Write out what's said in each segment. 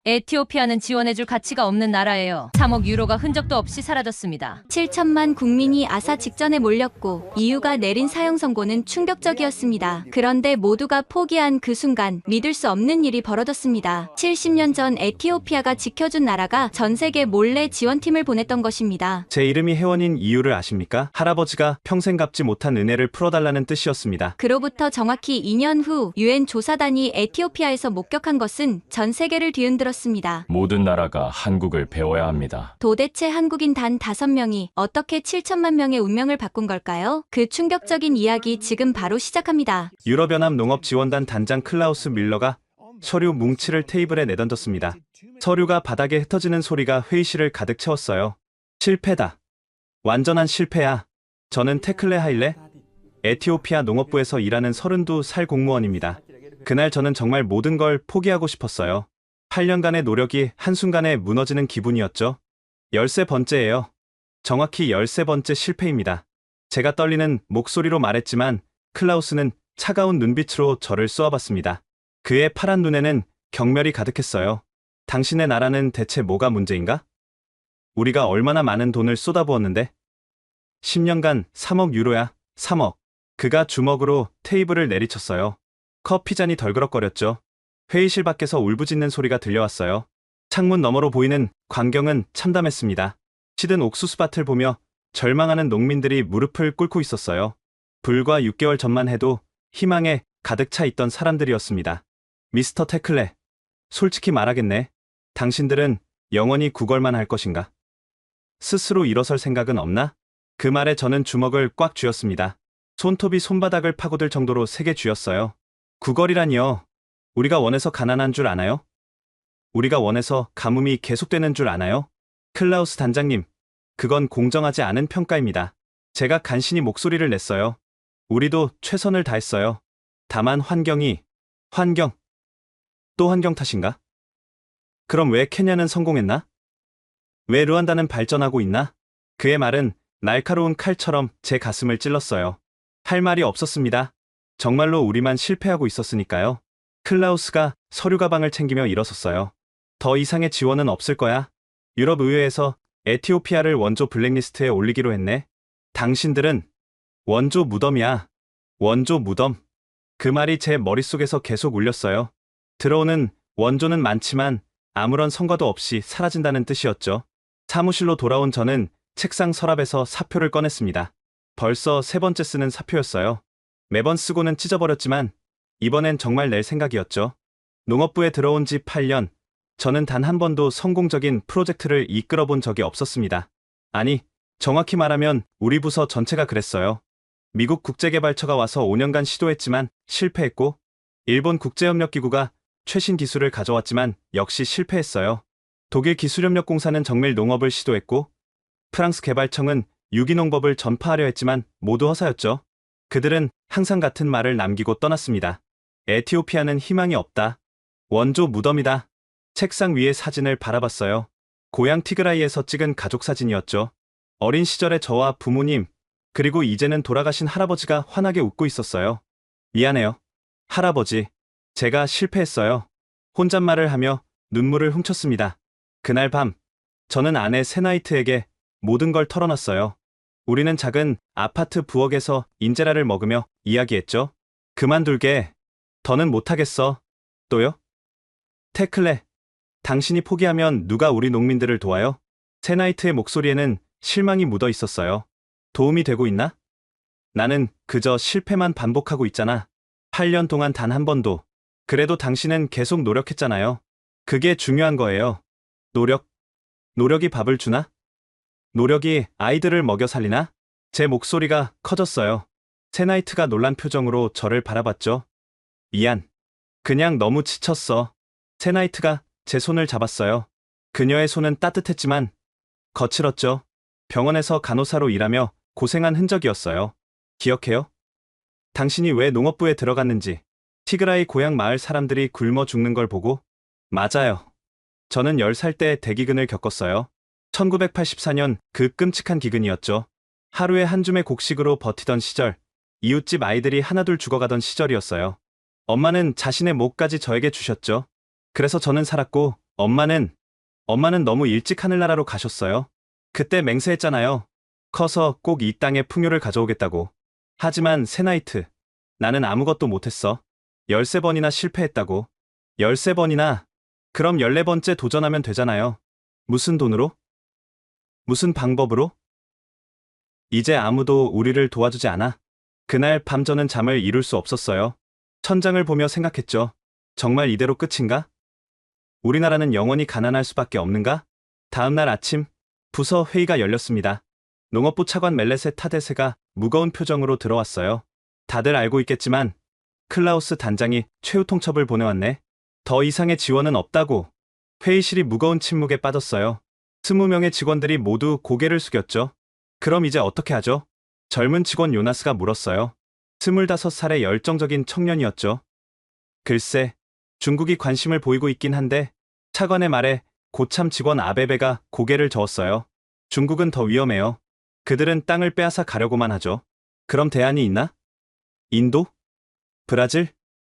에티오피아는 지원해줄 가치가 없는 나라예요. 3억 유로가 흔적도 없이 사라졌습니다. 7천만 국민이 아사 직전에 몰렸고 EU가 내린 사형 선고는 충격적이었습니다. 그런데 모두가 포기한 그 순간 믿을 수 없는 일이 벌어졌습니다. 70년 전 에티오피아가 지켜준 나라가 전 세계 몰래 지원팀을 보냈던 것입니다. 제 이름이 회원인 이유를 아십니까? 할아버지가 평생 갚지 못한 은혜를 풀어달라는 뜻이었습니다. 그로부터 정확히 2년 후 유엔 조사단이 에티오피아에서 목격한 것은 전 세계를 뒤흔들었습니다. 모든 나라가 한국을 배워야 합니다. 도대체 한국인 단 5명이 어떻게 7천만 명의 운명을 바꾼 걸까요? 그 충격적인 이야기 지금 바로 시작합니다. 유럽연합 농업지원단 단장 클라우스 밀러가 서류 뭉치를 테이블에 내던졌습니다. 서류가 바닥에 흩어지는 소리가 회의실을 가득 채웠어요. 실패다. 완전한 실패야. 저는 테클레 하일레, 에티오피아 농업부에서 일하는 32살 공무원입니다. 그날 저는 정말 모든 걸 포기하고 싶었어요. 8년간의 노력이 한순간에 무너지는 기분이었죠. 13번째예요. 정확히 13번째 실패입니다. 제가 떨리는 목소리로 말했지만 클라우스는 차가운 눈빛으로 저를 쏘아봤습니다. 그의 파란 눈에는 경멸이 가득했어요. 당신의 나라는 대체 뭐가 문제인가? 우리가 얼마나 많은 돈을 쏟아부었는데? 10년간 3억 유로야, 3억. 그가 주먹으로 테이블을 내리쳤어요. 커피잔이 덜그럭거렸죠. 회의실 밖에서 울부짖는 소리가 들려왔어요. 창문 너머로 보이는 광경은 참담했습니다. 시든 옥수수밭을 보며 절망하는 농민들이 무릎을 꿇고 있었어요. 불과 6개월 전만 해도 희망에 가득 차 있던 사람들이었습니다. 미스터 테클레, 솔직히 말하겠네. 당신들은 영원히 구걸만 할 것인가? 스스로 일어설 생각은 없나? 그 말에 저는 주먹을 꽉 쥐었습니다. 손톱이 손바닥을 파고들 정도로 세게 쥐었어요. 구걸이라니요. 우리가 원해서 가난한 줄 아나요? 우리가 원해서 가뭄이 계속되는 줄 아나요? 클라우스 단장님, 그건 공정하지 않은 평가입니다. 제가 간신히 목소리를 냈어요. 우리도 최선을 다했어요. 다만 환경, 또 환경 탓인가? 그럼 왜 케냐는 성공했나? 왜 르완다는 발전하고 있나? 그의 말은 날카로운 칼처럼 제 가슴을 찔렀어요. 할 말이 없었습니다. 정말로 우리만 실패하고 있었으니까요. 클라우스가 서류 가방을 챙기며 일어섰어요. 더 이상의 지원은 없을 거야. 유럽의회에서 에티오피아를 원조 블랙리스트에 올리기로 했네. 당신들은 원조 무덤이야. 원조 무덤. 그 말이 제 머릿속에서 계속 울렸어요. 들어오는 원조는 많지만 아무런 성과도 없이 사라진다는 뜻이었죠. 사무실로 돌아온 저는 책상 서랍에서 사표를 꺼냈습니다. 벌써 3번째 쓰는 사표였어요. 매번 쓰고는 찢어버렸지만 이번엔 정말 낼 생각이었죠. 농업부에 들어온 지 8년, 저는 단 한 번도 성공적인 프로젝트를 이끌어 본 적이 없었습니다. 아니, 정확히 말하면 우리 부서 전체가 그랬어요. 미국 국제개발처가 와서 5년간 시도했지만 실패했고, 일본 국제협력기구가 최신 기술을 가져왔지만 역시 실패했어요. 독일 기술협력공사는 정밀 농업을 시도했고, 프랑스 개발청은 유기농법을 전파하려 했지만 모두 허사였죠. 그들은 항상 같은 말을 남기고 떠났습니다. 에티오피아는 희망이 없다. 원조 무덤이다. 책상 위의 사진을 바라봤어요. 고향 티그라이에서 찍은 가족 사진이었죠. 어린 시절의 저와 부모님, 그리고 이제는 돌아가신 할아버지가 환하게 웃고 있었어요. 미안해요. 할아버지. 제가 실패했어요. 혼잣말을 하며 눈물을 훔쳤습니다. 그날 밤, 저는 아내 세나이트에게 모든 걸 털어놨어요. 우리는 작은 아파트 부엌에서 인제라를 먹으며 이야기했죠. 그만둘게. 더는 못하겠어. 또요? 테클레, 당신이 포기하면 누가 우리 농민들을 도와요? 세나이트의 목소리에는 실망이 묻어 있었어요. 도움이 되고 있나? 나는 그저 실패만 반복하고 있잖아. 8년 동안 단 한 번도. 그래도 당신은 계속 노력했잖아요. 그게 중요한 거예요. 노력이 밥을 주나? 노력이 아이들을 먹여 살리나? 제 목소리가 커졌어요. 세나이트가 놀란 표정으로 저를 바라봤죠. 미안. 그냥 너무 지쳤어. 세나이트가 제 손을 잡았어요. 그녀의 손은 따뜻했지만 거칠었죠. 병원에서 간호사로 일하며 고생한 흔적이었어요. 기억해요? 당신이 왜 농업부에 들어갔는지, 티그라이 고향 마을 사람들이 굶어 죽는 걸 보고. 맞아요. 저는 10살 때 대기근을 겪었어요. 1984년 그 끔찍한 기근이었죠. 하루에 한 줌의 곡식으로 버티던 시절, 이웃집 아이들이 하나둘 죽어가던 시절이었어요. 엄마는 자신의 목까지 저에게 주셨죠. 그래서 저는 살았고 엄마는 너무 일찍 하늘나라로 가셨어요. 그때 맹세했잖아요. 커서 꼭 이 땅에 풍요를 가져오겠다고. 하지만 세나이트, 나는 아무것도 못했어. 13번이나 실패했다고. 13번이나? 그럼 14번째 도전하면 되잖아요. 무슨 돈으로? 무슨 방법으로? 이제 아무도 우리를 도와주지 않아. 그날 밤 저는 잠을 이룰 수 없었어요. 천장을 보며 생각했죠. 정말 이대로 끝인가? 우리나라는 영원히 가난할 수밖에 없는가? 다음 날 아침, 부서 회의가 열렸습니다. 농업부 차관 멜레세 타데세가 무거운 표정으로 들어왔어요. 다들 알고 있겠지만 클라우스 단장이 최후 통첩을 보내왔네. 더 이상의 지원은 없다고. 회의실이 무거운 침묵에 빠졌어요. 20명의 직원들이 모두 고개를 숙였죠. 그럼 이제 어떻게 하죠? 젊은 직원 요나스가 물었어요. 25살의 열정적인 청년이었죠. 글쎄, 중국이 관심을 보이고 있긴 한데 차관의 말에 고참 직원 아베베가 고개를 저었어요. 중국은 더 위험해요. 그들은 땅을 빼앗아 가려고만 하죠. 그럼 대안이 있나? 인도? 브라질?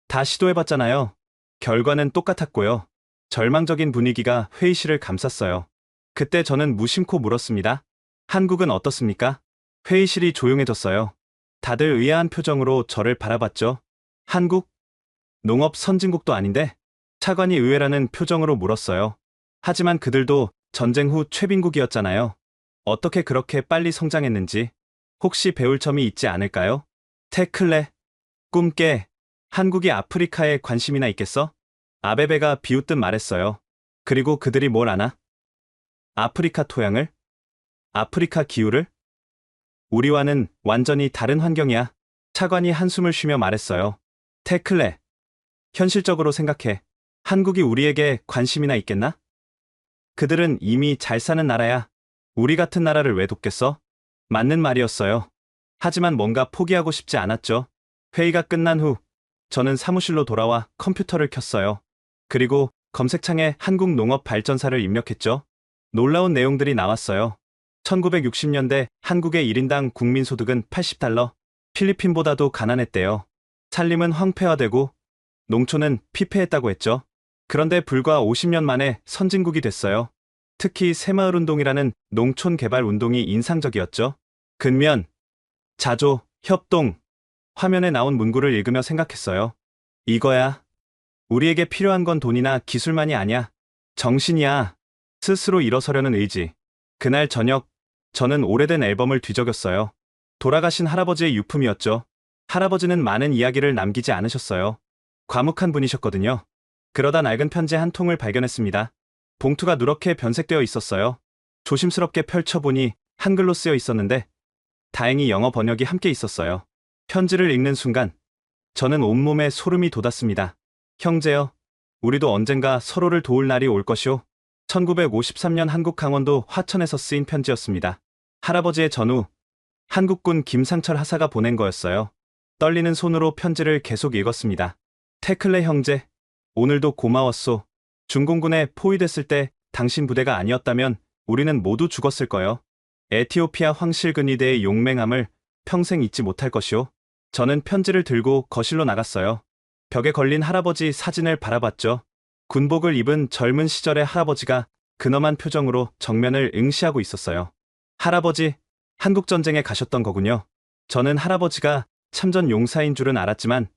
다 시도해봤잖아요. 결과는 똑같았고요. 절망적인 분위기가 회의실을 감쌌어요. 그때 저는 무심코 물었습니다. 한국은 어떻습니까? 회의실이 조용해졌어요. 다들 의아한 표정으로 저를 바라봤죠. 한국? 농업 선진국도 아닌데? 차관이 의외라는 표정으로 물었어요. 하지만 그들도 전쟁 후 최빈국이었잖아요. 어떻게 그렇게 빨리 성장했는지 혹시 배울 점이 있지 않을까요? 태클레, 꿈깨, 한국이 아프리카에 관심이나 있겠어? 아베베가 비웃듯 말했어요. 그리고 그들이 뭘 아나? 아프리카 토양을? 아프리카 기후를? 우리와는 완전히 다른 환경이야. 차관이 한숨을 쉬며 말했어요. 태클레, 현실적으로 생각해. 한국이 우리에게 관심이나 있겠나? 그들은 이미 잘 사는 나라야. 우리 같은 나라를 왜 돕겠어? 맞는 말이었어요. 하지만 뭔가 포기하고 싶지 않았죠. 회의가 끝난 후 저는 사무실로 돌아와 컴퓨터를 켰어요. 그리고 검색창에 한국 농업 발전사를 입력했죠. 놀라운 내용들이 나왔어요. 1960년대 한국의 1인당 국민소득은 $80, 필리핀보다도 가난했대요. 산림은 황폐화되고 농촌은 피폐했다고 했죠. 그런데 불과 50년 만에 선진국이 됐어요. 특히 새마을운동이라는 농촌 개발 운동이 인상적이었죠. 근면, 자조, 협동, 화면에 나온 문구를 읽으며 생각했어요. 이거야. 우리에게 필요한 건 돈이나 기술만이 아니야. 정신이야. 스스로 일어서려는 의지. 그날 저녁, 저는 오래된 앨범을 뒤적였어요. 돌아가신 할아버지의 유품이었죠. 할아버지는 많은 이야기를 남기지 않으셨어요. 과묵한 분이셨거든요. 그러다 낡은 편지 한 통을 발견했습니다. 봉투가 누렇게 변색되어 있었어요. 조심스럽게 펼쳐보니 한글로 쓰여 있었는데 다행히 영어 번역이 함께 있었어요. 편지를 읽는 순간 저는 온몸에 소름이 돋았습니다. 형제여, 우리도 언젠가 서로를 도울 날이 올 것이오. 1953년 한국 강원도 화천에서 쓰인 편지였습니다. 할아버지의 전후, 한국군 김상철 하사가 보낸 거였어요. 떨리는 손으로 편지를 계속 읽었습니다. 태클레 형제, 오늘도 고마웠소. 중공군에 포위됐을 때 당신 부대가 아니었다면 우리는 모두 죽었을 거요. 에티오피아 황실근위대의 용맹함을 평생 잊지 못할 것이오. 저는 편지를 들고 거실로 나갔어요. 벽에 걸린 할아버지 사진을 바라봤죠. 군복을 입은 젊은 시절의 할아버지가 근엄한 표정으로 정면을 응시하고 있었어요. 할아버지, 한국전쟁에 가셨던 거군요. 저는 할아버지가 참전 용사인 줄은 알았지만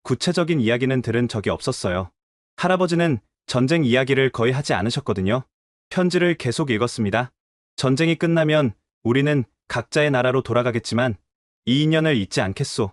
구체적인 이야기는 들은 적이 없었어요. 할아버지는 전쟁 이야기를 거의 하지 않으셨거든요. 편지를 계속 읽었습니다. 전쟁이 끝나면 우리는 각자의 나라로 돌아가겠지만 이 인연을 잊지 않겠소.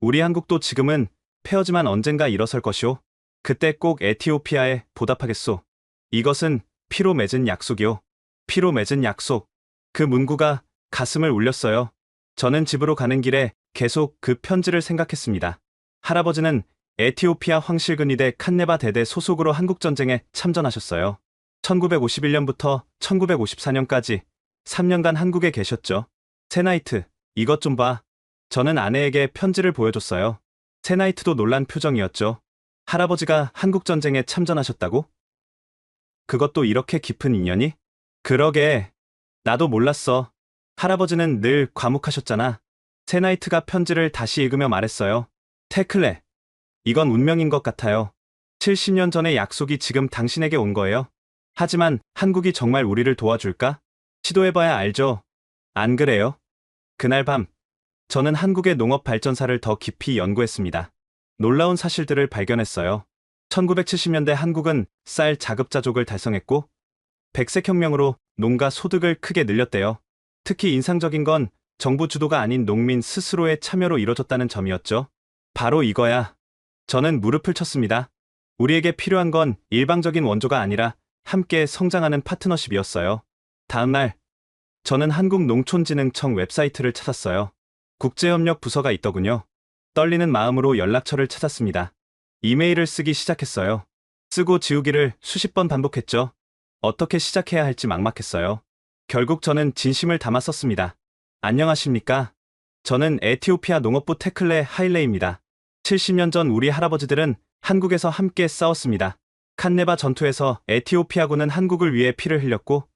우리 한국도 지금은 폐허지만 언젠가 일어설 것이오. 그때 꼭 에티오피아에 보답하겠소. 이것은 피로 맺은 약속이오. 피로 맺은 약속. 그 문구가 가슴을 울렸어요. 저는 집으로 가는 길에 계속 그 편지를 생각했습니다. 할아버지는 에티오피아 황실근위대 칸네바 대대 소속으로 한국전쟁에 참전하셨어요. 1951년부터 1954년까지 3년간 한국에 계셨죠. 세나이트, 이것 좀 봐. 저는 아내에게 편지를 보여줬어요. 세나이트도 놀란 표정이었죠. 할아버지가 한국전쟁에 참전하셨다고? 그것도 이렇게 깊은 인연이? 그러게. 나도 몰랐어. 할아버지는 늘 과묵하셨잖아. 세나이트가 편지를 다시 읽으며 말했어요. 태클레. 이건 운명인 것 같아요. 70년 전의 약속이 지금 당신에게 온 거예요. 하지만 한국이 정말 우리를 도와줄까? 시도해봐야 알죠. 안 그래요? 그날 밤, 저는 한국의 농업 발전사를 더 깊이 연구했습니다. 놀라운 사실들을 발견했어요. 1970년대 한국은 쌀 자급자족을 달성했고, 백색혁명으로 농가 소득을 크게 늘렸대요. 특히 인상적인 건 정부 주도가 아닌 농민 스스로의 참여로 이뤄졌다는 점이었죠. 바로 이거야. 저는 무릎을 쳤습니다. 우리에게 필요한 건 일방적인 원조가 아니라 함께 성장하는 파트너십이었어요. 다음 날, 저는 한국농촌진흥청 웹사이트를 찾았어요. 국제협력 부서가 있더군요. 떨리는 마음으로 연락처를 찾았습니다. 이메일을 쓰기 시작했어요. 쓰고 지우기를 수십 번 반복했죠. 어떻게 시작해야 할지 막막했어요. 결국 저는 진심을 담아 썼습니다. 안녕하십니까? 저는 에티오피아 농업부 테클레 하일레입니다. 70년 전 우리 할아버지들은 한국에서 함께 싸웠습니다. 칸네바 전투에서 에티오피아군은 한국을 위해 피를 흘렸고,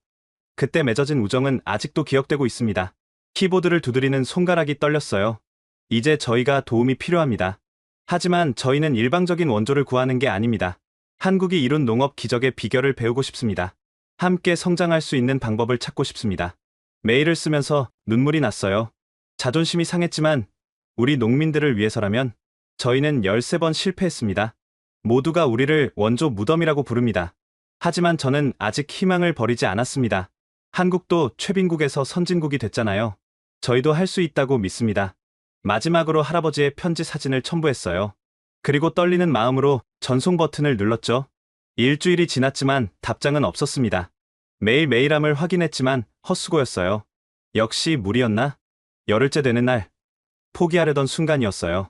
그때 맺어진 우정은 아직도 기억되고 있습니다. 키보드를 두드리는 손가락이 떨렸어요. 이제 저희가 도움이 필요합니다. 하지만 저희는 일방적인 원조를 구하는 게 아닙니다. 한국이 이룬 농업 기적의 비결을 배우고 싶습니다. 함께 성장할 수 있는 방법을 찾고 싶습니다. 메일을 쓰면서 눈물이 났어요. 자존심이 상했지만 우리 농민들을 위해서라면 저희는 13번 실패했습니다. 모두가 우리를 원조 무덤이라고 부릅니다. 하지만 저는 아직 희망을 버리지 않았습니다. 한국도 최빈국에서 선진국이 됐잖아요. 저희도 할 수 있다고 믿습니다. 마지막으로 할아버지의 편지 사진을 첨부했어요. 그리고 떨리는 마음으로 전송 버튼을 눌렀죠. 일주일이 지났지만 답장은 없었습니다. 매일 메일함을 확인했지만 헛수고였어요. 역시 무리였나? 열흘째 되는 날, 포기하려던 순간이었어요.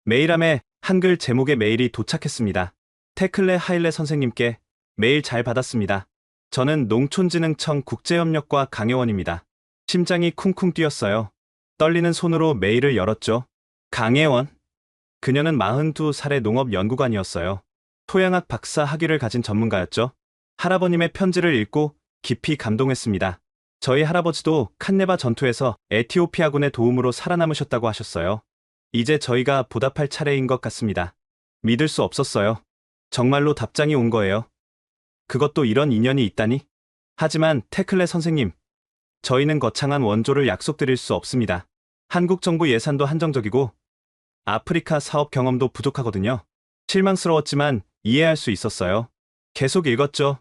메일함에 한글 제목의 메일이 도착했습니다. 테클레 하일레 선생님께 메일 잘 받았습니다. 저는 농촌진흥청 국제협력과 강혜원입니다. 심장이 쿵쿵 뛰었어요. 떨리는 손으로 메일을 열었죠. 강혜원. 그녀는 42살의 농업연구관이었어요. 토양학 박사 학위를 가진 전문가였죠. 할아버님의 편지를 읽고 깊이 감동했습니다. 저희 할아버지도 칸네바 전투에서 에티오피아군의 도움으로 살아남으셨다고 하셨어요. 이제 저희가 보답할 차례인 것 같습니다. 믿을 수 없었어요. 정말로 답장이 온 거예요. 그것도 이런 인연이 있다니? 하지만 테클레 선생님, 저희는 거창한 원조를 약속드릴 수 없습니다. 한국 정부 예산도 한정적이고 아프리카 사업 경험도 부족하거든요. 실망스러웠지만 이해할 수 있었어요. 계속 읽었죠.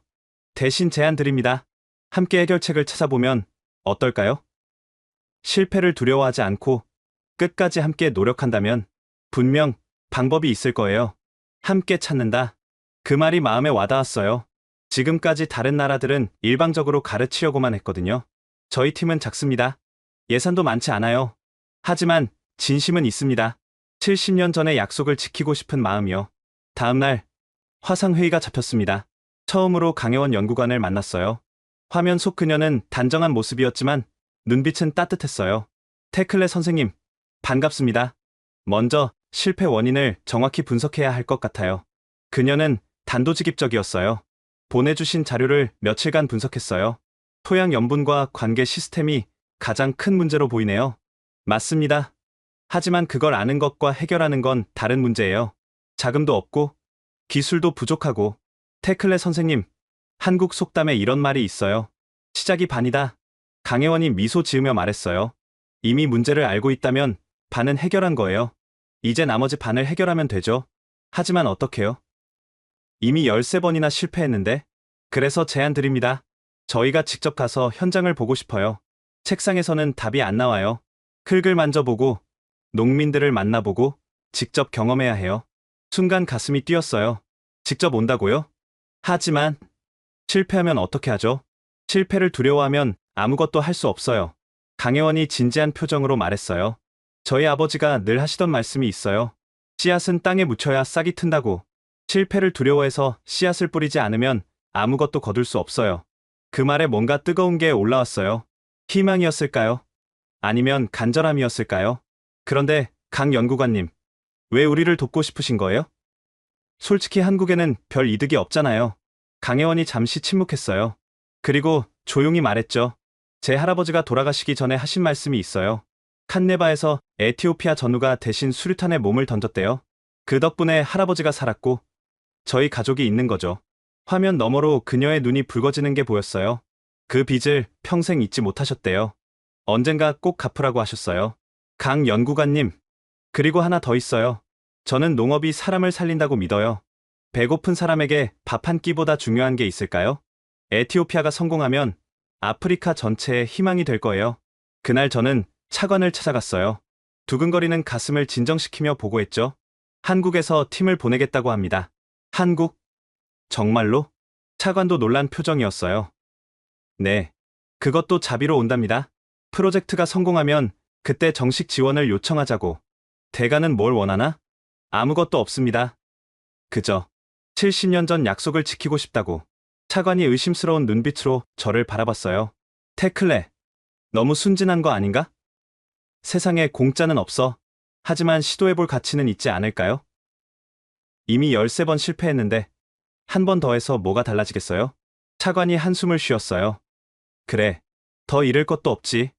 대신 제안 드립니다. 함께 해결책을 찾아보면 어떨까요? 실패를 두려워하지 않고 끝까지 함께 노력한다면 분명 방법이 있을 거예요. 함께 찾는다. 그 말이 마음에 와닿았어요. 지금까지 다른 나라들은 일방적으로 가르치려고만 했거든요. 저희 팀은 작습니다. 예산도 많지 않아요. 하지만 진심은 있습니다. 70년 전의 약속을 지키고 싶은 마음이요. 다음 날 화상회의가 잡혔습니다. 처음으로 강혜원 연구관을 만났어요. 화면 속 그녀는 단정한 모습이었지만 눈빛은 따뜻했어요. 테클레 선생님, 반갑습니다. 먼저 실패 원인을 정확히 분석해야 할 것 같아요. 그녀는 단도직입적이었어요. 보내주신 자료를 며칠간 분석했어요. 토양 염분과 관계 시스템이 가장 큰 문제로 보이네요. 맞습니다. 하지만 그걸 아는 것과 해결하는 건 다른 문제예요. 자금도 없고 기술도 부족하고. 테클레 선생님, 한국 속담에 이런 말이 있어요. 시작이 반이다. 강혜원이 미소 지으며 말했어요. 이미 문제를 알고 있다면 반은 해결한 거예요. 이제 나머지 반을 해결하면 되죠. 하지만 어떻게요? 이미 13번이나 실패했는데. 그래서 제안 드립니다. 저희가 직접 가서 현장을 보고 싶어요. 책상에서는 답이 안 나와요. 흙을 만져보고 농민들을 만나보고 직접 경험해야 해요. 순간 가슴이 뛰었어요. 직접 온다고요? 하지만 실패하면 어떻게 하죠? 실패를 두려워하면 아무것도 할 수 없어요. 강혜원이 진지한 표정으로 말했어요. 저희 아버지가 늘 하시던 말씀이 있어요. 씨앗은 땅에 묻혀야 싹이 튼다고. 실패를 두려워해서 씨앗을 뿌리지 않으면 아무것도 거둘 수 없어요. 그 말에 뭔가 뜨거운 게 올라왔어요. 희망이었을까요? 아니면 간절함이었을까요? 그런데 강 연구관님, 왜 우리를 돕고 싶으신 거예요? 솔직히 한국에는 별 이득이 없잖아요. 강혜원이 잠시 침묵했어요. 그리고 조용히 말했죠. 제 할아버지가 돌아가시기 전에 하신 말씀이 있어요. 칸네바에서 에티오피아 전우가 대신 수류탄에 몸을 던졌대요. 그 덕분에 할아버지가 살았고 저희 가족이 있는 거죠. 화면 너머로 그녀의 눈이 붉어지는 게 보였어요. 그 빚을 평생 잊지 못하셨대요. 언젠가 꼭 갚으라고 하셨어요. 강 연구관님, 그리고 하나 더 있어요. 저는 농업이 사람을 살린다고 믿어요. 배고픈 사람에게 밥 한 끼보다 중요한 게 있을까요? 에티오피아가 성공하면 아프리카 전체의 희망이 될 거예요. 그날 저는 차관을 찾아갔어요. 두근거리는 가슴을 진정시키며 보고했죠. 한국에서 팀을 보내겠다고 합니다. 한국? 정말로? 차관도 놀란 표정이었어요. 네. 그것도 자비로 온답니다. 프로젝트가 성공하면 그때 정식 지원을 요청하자고. 대가는 뭘 원하나? 아무것도 없습니다. 그저 70년 전 약속을 지키고 싶다고. 차관이 의심스러운 눈빛으로 저를 바라봤어요. 테클레, 너무 순진한 거 아닌가? 세상에 공짜는 없어. 하지만 시도해볼 가치는 있지 않을까요? 이미 13번 실패했는데 한 번 더 해서 뭐가 달라지겠어요? 차관이 한숨을 쉬었어요. 그래, 더 잃을 것도 없지.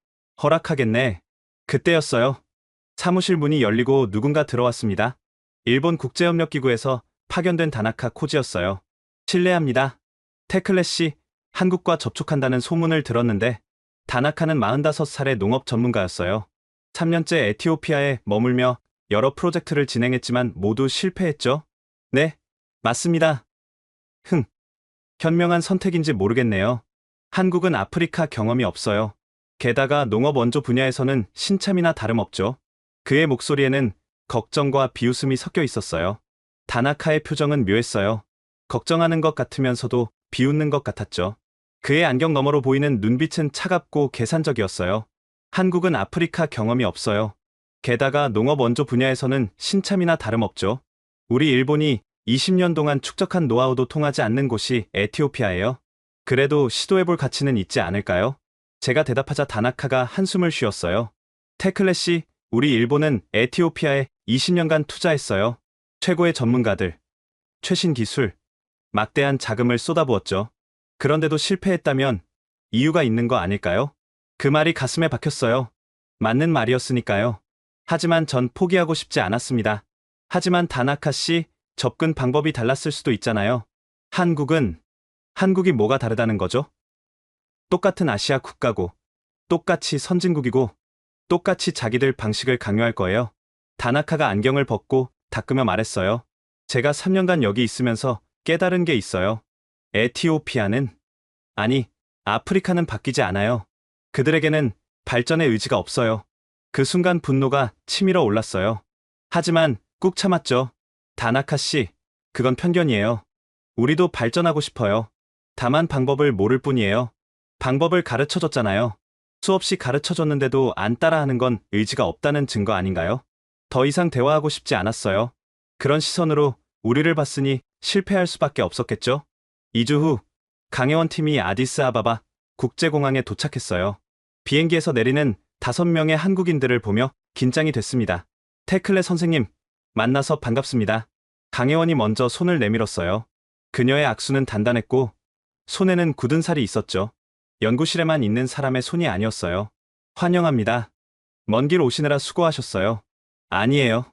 허락하겠네. 그때였어요. 사무실 문이 열리고 누군가 들어왔습니다. 일본 국제협력기구에서 파견된 다나카 코지였어요. 실례합니다. 테클레 씨, 한국과 접촉한다는 소문을 들었는데 다나카는 45살의 농업 전문가였어요. 3년째 에티오피아에 머물며 여러 프로젝트를 진행했지만 모두 실패했죠? 네, 맞습니다. 현명한 선택인지 모르겠네요. 한국은 아프리카 경험이 없어요. 게다가 농업 원조 분야에서는 신참이나 다름없죠. 그의 목소리에는 걱정과 비웃음이 섞여 있었어요. 다나카의 표정은 묘했어요. 걱정하는 것 같으면서도 비웃는 것 같았죠. 그의 안경 너머로 보이는 눈빛은 차갑고 계산적이었어요. 한국은 아프리카 경험이 없어요. 게다가 농업 원조 분야에서는 신참이나 다름없죠. 우리 일본이 20년 동안 축적한 노하우도 통하지 않는 곳이 에티오피아예요. 그래도 시도해볼 가치는 있지 않을까요? 제가 대답하자 다나카가 한숨을 쉬었어요. 테클레 씨, 우리 일본은 에티오피아에 20년간 투자했어요. 최고의 전문가들, 최신 기술, 막대한 자금을 쏟아부었죠. 그런데도 실패했다면 이유가 있는 거 아닐까요? 그 말이 가슴에 박혔어요. 맞는 말이었으니까요. 하지만 전 포기하고 싶지 않았습니다. 하지만 다나카 씨, 접근 방법이 달랐을 수도 있잖아요. 한국이 뭐가 다르다는 거죠? 똑같은 아시아 국가고, 똑같이 선진국이고, 똑같이 자기들 방식을 강요할 거예요. 다나카가 안경을 벗고 닦으며 말했어요. 제가 3년간 여기 있으면서 깨달은 게 있어요. 에티오피아는, 아니, 아프리카는 바뀌지 않아요. 그들에게는 발전의 의지가 없어요. 그 순간 분노가 치밀어 올랐어요. 하지만 꾹 참았죠. 다나카 씨, 그건 편견이에요. 우리도 발전하고 싶어요. 다만 방법을 모를 뿐이에요. 방법을 가르쳐줬잖아요. 수없이 가르쳐줬는데도 안 따라하는 건 의지가 없다는 증거 아닌가요? 더 이상 대화하고 싶지 않았어요. 그런 시선으로 우리를 봤으니 실패할 수밖에 없었겠죠? 2주 후, 강혜원 팀이 아디스아바바 국제공항에 도착했어요. 비행기에서 내리는 5명의 한국인들을 보며 긴장이 됐습니다. 테클레 선생님, 만나서 반갑습니다. 강혜원이 먼저 손을 내밀었어요. 그녀의 악수는 단단했고 손에는 굳은 살이 있었죠. 연구실에만 있는 사람의 손이 아니었어요. 환영합니다. 먼 길 오시느라 수고하셨어요. 아니에요.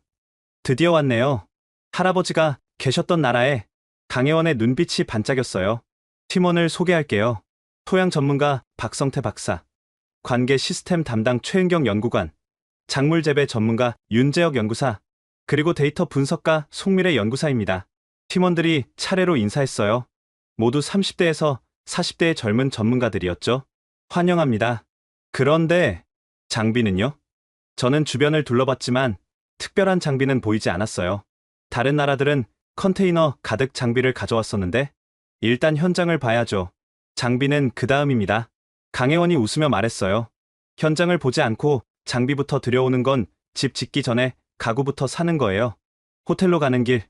드디어 왔네요. 할아버지가 계셨던 나라에. 강혜원의 눈빛이 반짝였어요. 팀원을 소개할게요. 토양 전문가 박성태 박사, 관계 시스템 담당 최은경 연구관, 작물 재배 전문가 윤재혁 연구사, 그리고 데이터 분석가 송미래 연구사입니다. 팀원들이 차례로 인사했어요. 모두 30대에서 40대의 젊은 전문가들이었죠. 환영합니다. 그런데 장비는요? 저는 주변을 둘러봤지만 특별한 장비는 보이지 않았어요. 다른 나라들은 컨테이너 가득 장비를 가져왔었는데 일단 현장을 봐야죠. 장비는 그 다음입니다. 강혜원이 웃으며 말했어요. 현장을 보지 않고 장비부터 들여오는 건 집 짓기 전에 가구부터 사는 거예요. 호텔로 가는 길.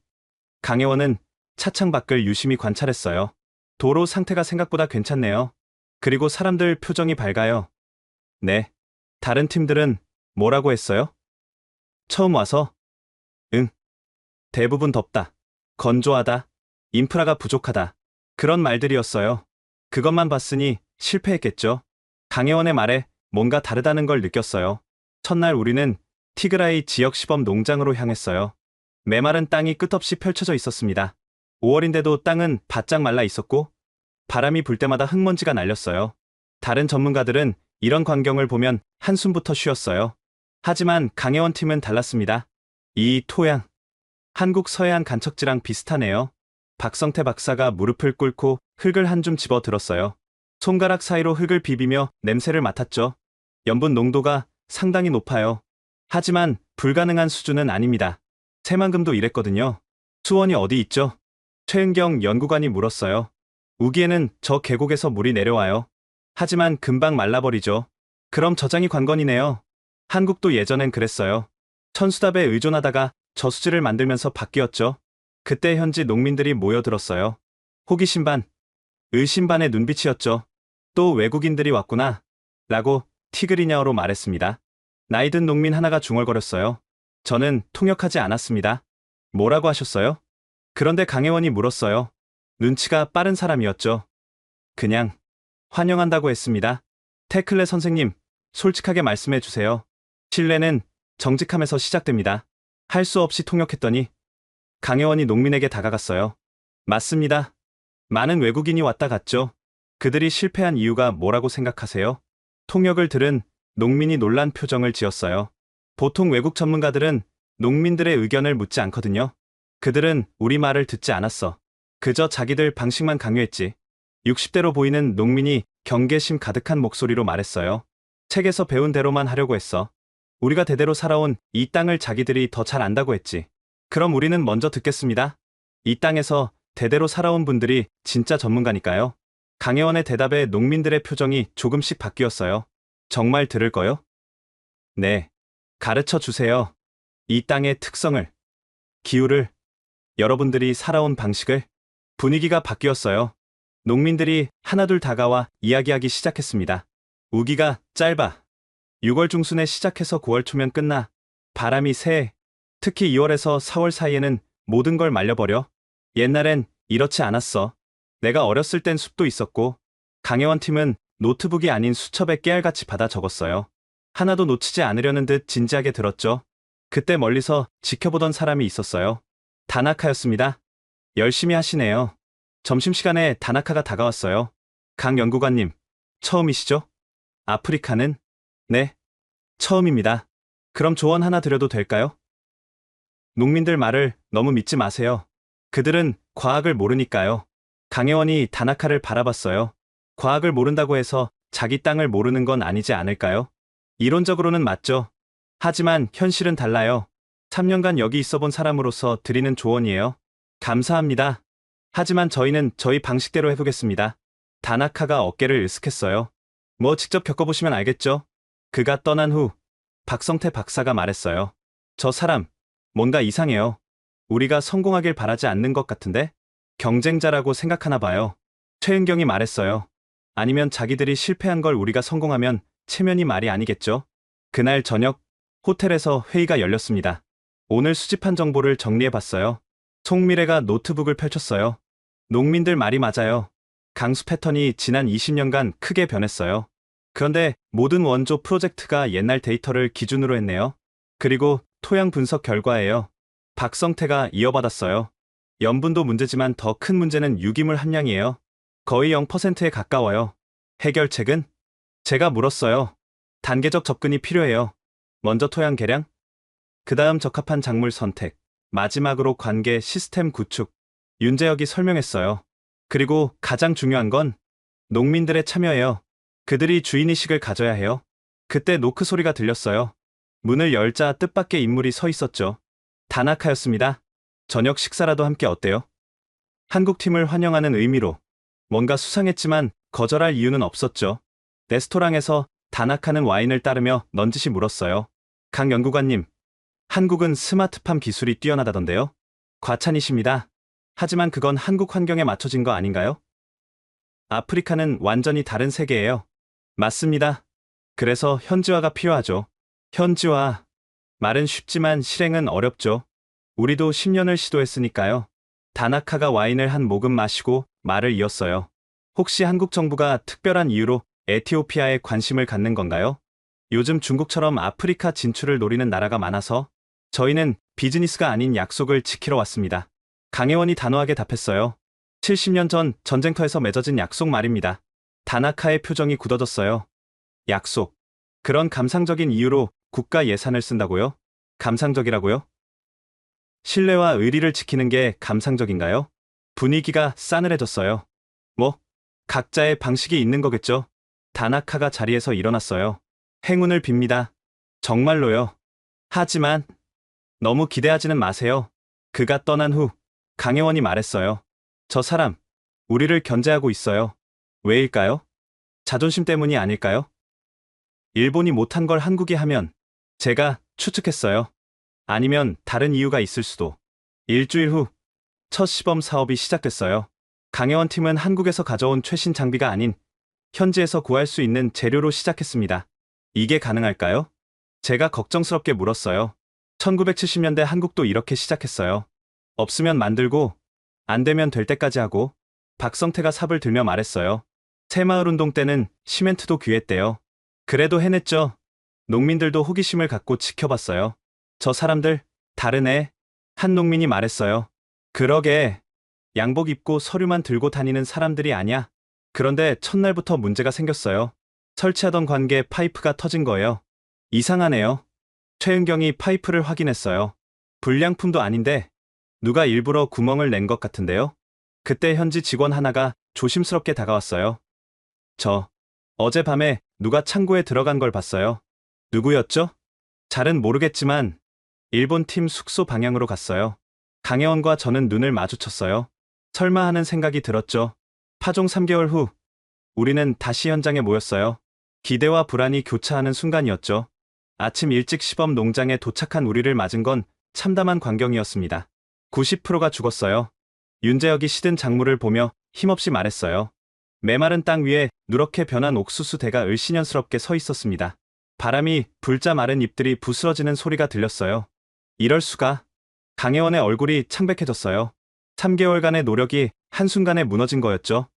강혜원은 차창 밖을 유심히 관찰했어요. 도로 상태가 생각보다 괜찮네요. 그리고 사람들 표정이 밝아요. 네. 다른 팀들은 뭐라고 했어요? 처음 와서? 응. 대부분 덥다. 건조하다. 인프라가 부족하다. 그런 말들이었어요. 그것만 봤으니 실패했겠죠. 강혜원의 말에 뭔가 다르다는 걸 느꼈어요. 첫날 우리는 티그라이 지역 시범 농장으로 향했어요. 메마른 땅이 끝없이 펼쳐져 있었습니다. 5월인데도 땅은 바짝 말라 있었고 바람이 불 때마다 흙먼지가 날렸어요. 다른 전문가들은 이런 광경을 보면 한숨부터 쉬었어요. 하지만 강혜원 팀은 달랐습니다. 이 토양, 한국 서해안 간척지랑 비슷하네요. 박성태 박사가 무릎을 꿇고 흙을 한 줌 집어 들었어요. 손가락 사이로 흙을 비비며 냄새를 맡았죠. 염분 농도가 상당히 높아요. 하지만 불가능한 수준은 아닙니다. 새만금도 이랬거든요. 수원이 어디 있죠? 최은경 연구관이 물었어요. 우기에는 저 계곡에서 물이 내려와요. 하지만 금방 말라버리죠. 그럼 저장이 관건이네요. 한국도 예전엔 그랬어요. 천수답에 의존하다가 저수지를 만들면서 바뀌었죠. 그때 현지 농민들이 모여들었어요. 호기심 반, 의심 반의 눈빛이었죠. 또 외국인들이 왔구나 라고 티그리냐어로 말했습니다. 나이든 농민 하나가 중얼거렸어요. 저는 통역하지 않았습니다. 뭐라고 하셨어요? 그런데 강혜원이 물었어요. 눈치가 빠른 사람이었죠. 그냥 환영한다고 했습니다. 테클레 선생님, 솔직하게 말씀해 주세요. 신뢰는 정직함에서 시작됩니다. 할 수 없이 통역했더니 강혜원이 농민에게 다가갔어요. 맞습니다. 많은 외국인이 왔다 갔죠. 그들이 실패한 이유가 뭐라고 생각하세요? 통역을 들은 농민이 놀란 표정을 지었어요. 보통 외국 전문가들은 농민들의 의견을 묻지 않거든요. 그들은 우리 말을 듣지 않았어. 그저 자기들 방식만 강요했지. 60대로 보이는 농민이 경계심 가득한 목소리로 말했어요. 책에서 배운 대로만 하려고 했어. 우리가 대대로 살아온 이 땅을 자기들이 더 잘 안다고 했지. 그럼 우리는 먼저 듣겠습니다. 이 땅에서 대대로 살아온 분들이 진짜 전문가니까요. 강혜원의 대답에 농민들의 표정이 조금씩 바뀌었어요. 정말 들을 거요? 네. 가르쳐 주세요. 이 땅의 특성을, 기후를, 여러분들이 살아온 방식을. 분위기가 바뀌었어요. 농민들이 하나둘 다가와 이야기하기 시작했습니다. 우기가 짧아. 6월 중순에 시작해서 9월 초면 끝나. 바람이 세. 특히 2월에서 4월 사이에는 모든 걸 말려버려. 옛날엔 이렇지 않았어. 내가 어렸을 땐 숲도 있었고. 강혜원 팀은 노트북이 아닌 수첩에 깨알같이 받아 적었어요. 하나도 놓치지 않으려는 듯 진지하게 들었죠. 그때 멀리서 지켜보던 사람이 있었어요. 다나카였습니다. 열심히 하시네요. 점심시간에 다나카가 다가왔어요. 강 연구관님, 처음이시죠? 아프리카는? 네, 처음입니다. 그럼 조언 하나 드려도 될까요? 농민들 말을 너무 믿지 마세요. 그들은 과학을 모르니까요. 강혜원이 다나카를 바라봤어요. 과학을 모른다고 해서 자기 땅을 모르는 건 아니지 않을까요? 이론적으로는 맞죠. 하지만 현실은 달라요. 3년간 여기 있어 본 사람으로서 드리는 조언이에요. 감사합니다. 하지만 저희는 저희 방식대로 해보겠습니다. 다나카가 어깨를 으쓱했어요. 뭐 직접 겪어보시면 알겠죠? 그가 떠난 후 박성태 박사가 말했어요. 저 사람, 뭔가 이상해요. 우리가 성공하길 바라지 않는 것 같은데? 경쟁자라고 생각하나 봐요. 최은경이 말했어요. 아니면 자기들이 실패한 걸 우리가 성공하면 체면이 말이 아니겠죠? 그날 저녁 호텔에서 회의가 열렸습니다. 오늘 수집한 정보를 정리해봤어요. 송미래가 노트북을 펼쳤어요. 농민들 말이 맞아요. 강수 패턴이 지난 20년간 크게 변했어요. 그런데 모든 원조 프로젝트가 옛날 데이터를 기준으로 했네요. 그리고 토양 분석 결과예요. 박성태가 이어받았어요. 염분도 문제지만 더 큰 문제는 유기물 함량이에요. 거의 0%에 가까워요. 해결책은? 제가 물었어요. 단계적 접근이 필요해요. 먼저 토양 개량, 그 다음 적합한 작물 선택, 마지막으로 관계 시스템 구축. 윤재혁이 설명했어요. 그리고 가장 중요한 건 농민들의 참여예요. 그들이 주인의식을 가져야 해요. 그때 노크 소리가 들렸어요. 문을 열자 뜻밖의 인물이 서 있었죠. 다나카였습니다. 저녁 식사라도 함께 어때요? 한국팀을 환영하는 의미로. 뭔가 수상했지만 거절할 이유는 없었죠. 레스토랑에서 다나카는 와인을 따르며 넌지시 물었어요. 강 연구관님, 한국은 스마트팜 기술이 뛰어나다던데요? 과찬이십니다. 하지만 그건 한국 환경에 맞춰진 거 아닌가요? 아프리카는 완전히 다른 세계예요. 맞습니다. 그래서 현지화가 필요하죠. 현지화. 말은 쉽지만 실행은 어렵죠. 우리도 10년을 시도했으니까요. 다나카가 와인을 한 모금 마시고 말을 이었어요. 혹시 한국 정부가 특별한 이유로 에티오피아에 관심을 갖는 건가요? 요즘 중국처럼 아프리카 진출을 노리는 나라가 많아서 저희는 비즈니스가 아닌 약속을 지키러 왔습니다. 강혜원이 단호하게 답했어요. 70년 전 전쟁터에서 맺어진 약속 말입니다. 다나카의 표정이 굳어졌어요. 약속. 그런 감상적인 이유로 국가 예산을 쓴다고요? 감상적이라고요? 신뢰와 의리를 지키는 게 감상적인가요? 분위기가 싸늘해졌어요. 뭐, 각자의 방식이 있는 거겠죠? 다나카가 자리에서 일어났어요. 행운을 빕니다. 정말로요. 하지만 너무 기대하지는 마세요. 그가 떠난 후 강혜원이 말했어요. 저 사람, 우리를 견제하고 있어요. 왜일까요? 자존심 때문이 아닐까요? 일본이 못한 걸 한국이 하면 제가 추측했어요. 아니면 다른 이유가 있을 수도. 일주일 후 첫 시범 사업이 시작됐어요. 강혜원 팀은 한국에서 가져온 최신 장비가 아닌 현지에서 구할 수 있는 재료로 시작했습니다. 이게 가능할까요? 제가 걱정스럽게 물었어요. 1970년대 한국도 이렇게 시작했어요. 없으면 만들고 안 되면 될 때까지 하고. 박성태가 삽을 들며 말했어요. 새마을운동 때는 시멘트도 귀했대요. 그래도 해냈죠. 농민들도 호기심을 갖고 지켜봤어요. 저 사람들 다르네. 한 농민이 말했어요. 그러게. 양복 입고 서류만 들고 다니는 사람들이 아냐. 그런데 첫날부터 문제가 생겼어요. 설치하던 관계 파이프가 터진 거예요. 이상하네요. 최은경이 파이프를 확인했어요. 불량품도 아닌데 누가 일부러 구멍을 낸 것 같은데요. 그때 현지 직원 하나가 조심스럽게 다가왔어요. 어젯밤에 누가 창고에 들어간 걸 봤어요. 누구였죠? 잘은 모르겠지만 일본 팀 숙소 방향으로 갔어요. 강혜원과 저는 눈을 마주쳤어요. 설마 하는 생각이 들었죠. 파종 3개월 후 우리는 다시 현장에 모였어요. 기대와 불안이 교차하는 순간이었죠. 아침 일찍 시범 농장에 도착한 우리를 맞은 건 참담한 광경이었습니다. 90%가 죽었어요. 윤재혁이 시든 작물을 보며 힘없이 말했어요. 메마른 땅 위에 누렇게 변한 옥수수 대가 을씨년스럽게 서 있었습니다. 바람이 불자 마른 잎들이 부스러지는 소리가 들렸어요. 이럴 수가. 강혜원의 얼굴이 창백해졌어요. 3개월간의 노력이 한순간에 무너진 거였죠.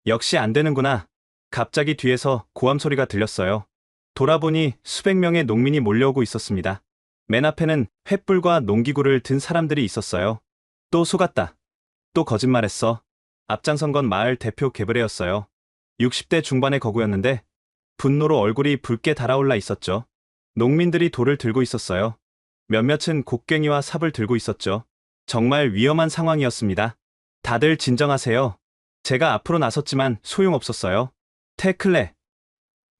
역시 안 되는구나. 갑자기 뒤에서 고함 소리가 들렸어요. 돌아보니 수백 명의 농민이 몰려오고 있었습니다. 맨 앞에는 횃불과 농기구를 든 사람들이 있었어요. 또 속았다. 또 거짓말했어. 앞장선 건 마을 대표 게브레였어요. 60대 중반의 거구였는데 분노로 얼굴이 붉게 달아올라 있었죠. 농민들이 돌을 들고 있었어요. 몇몇은 곡괭이와 삽을 들고 있었죠. 정말 위험한 상황이었습니다. 다들 진정하세요. 제가 앞으로 나섰지만 소용없었어요. 테클레,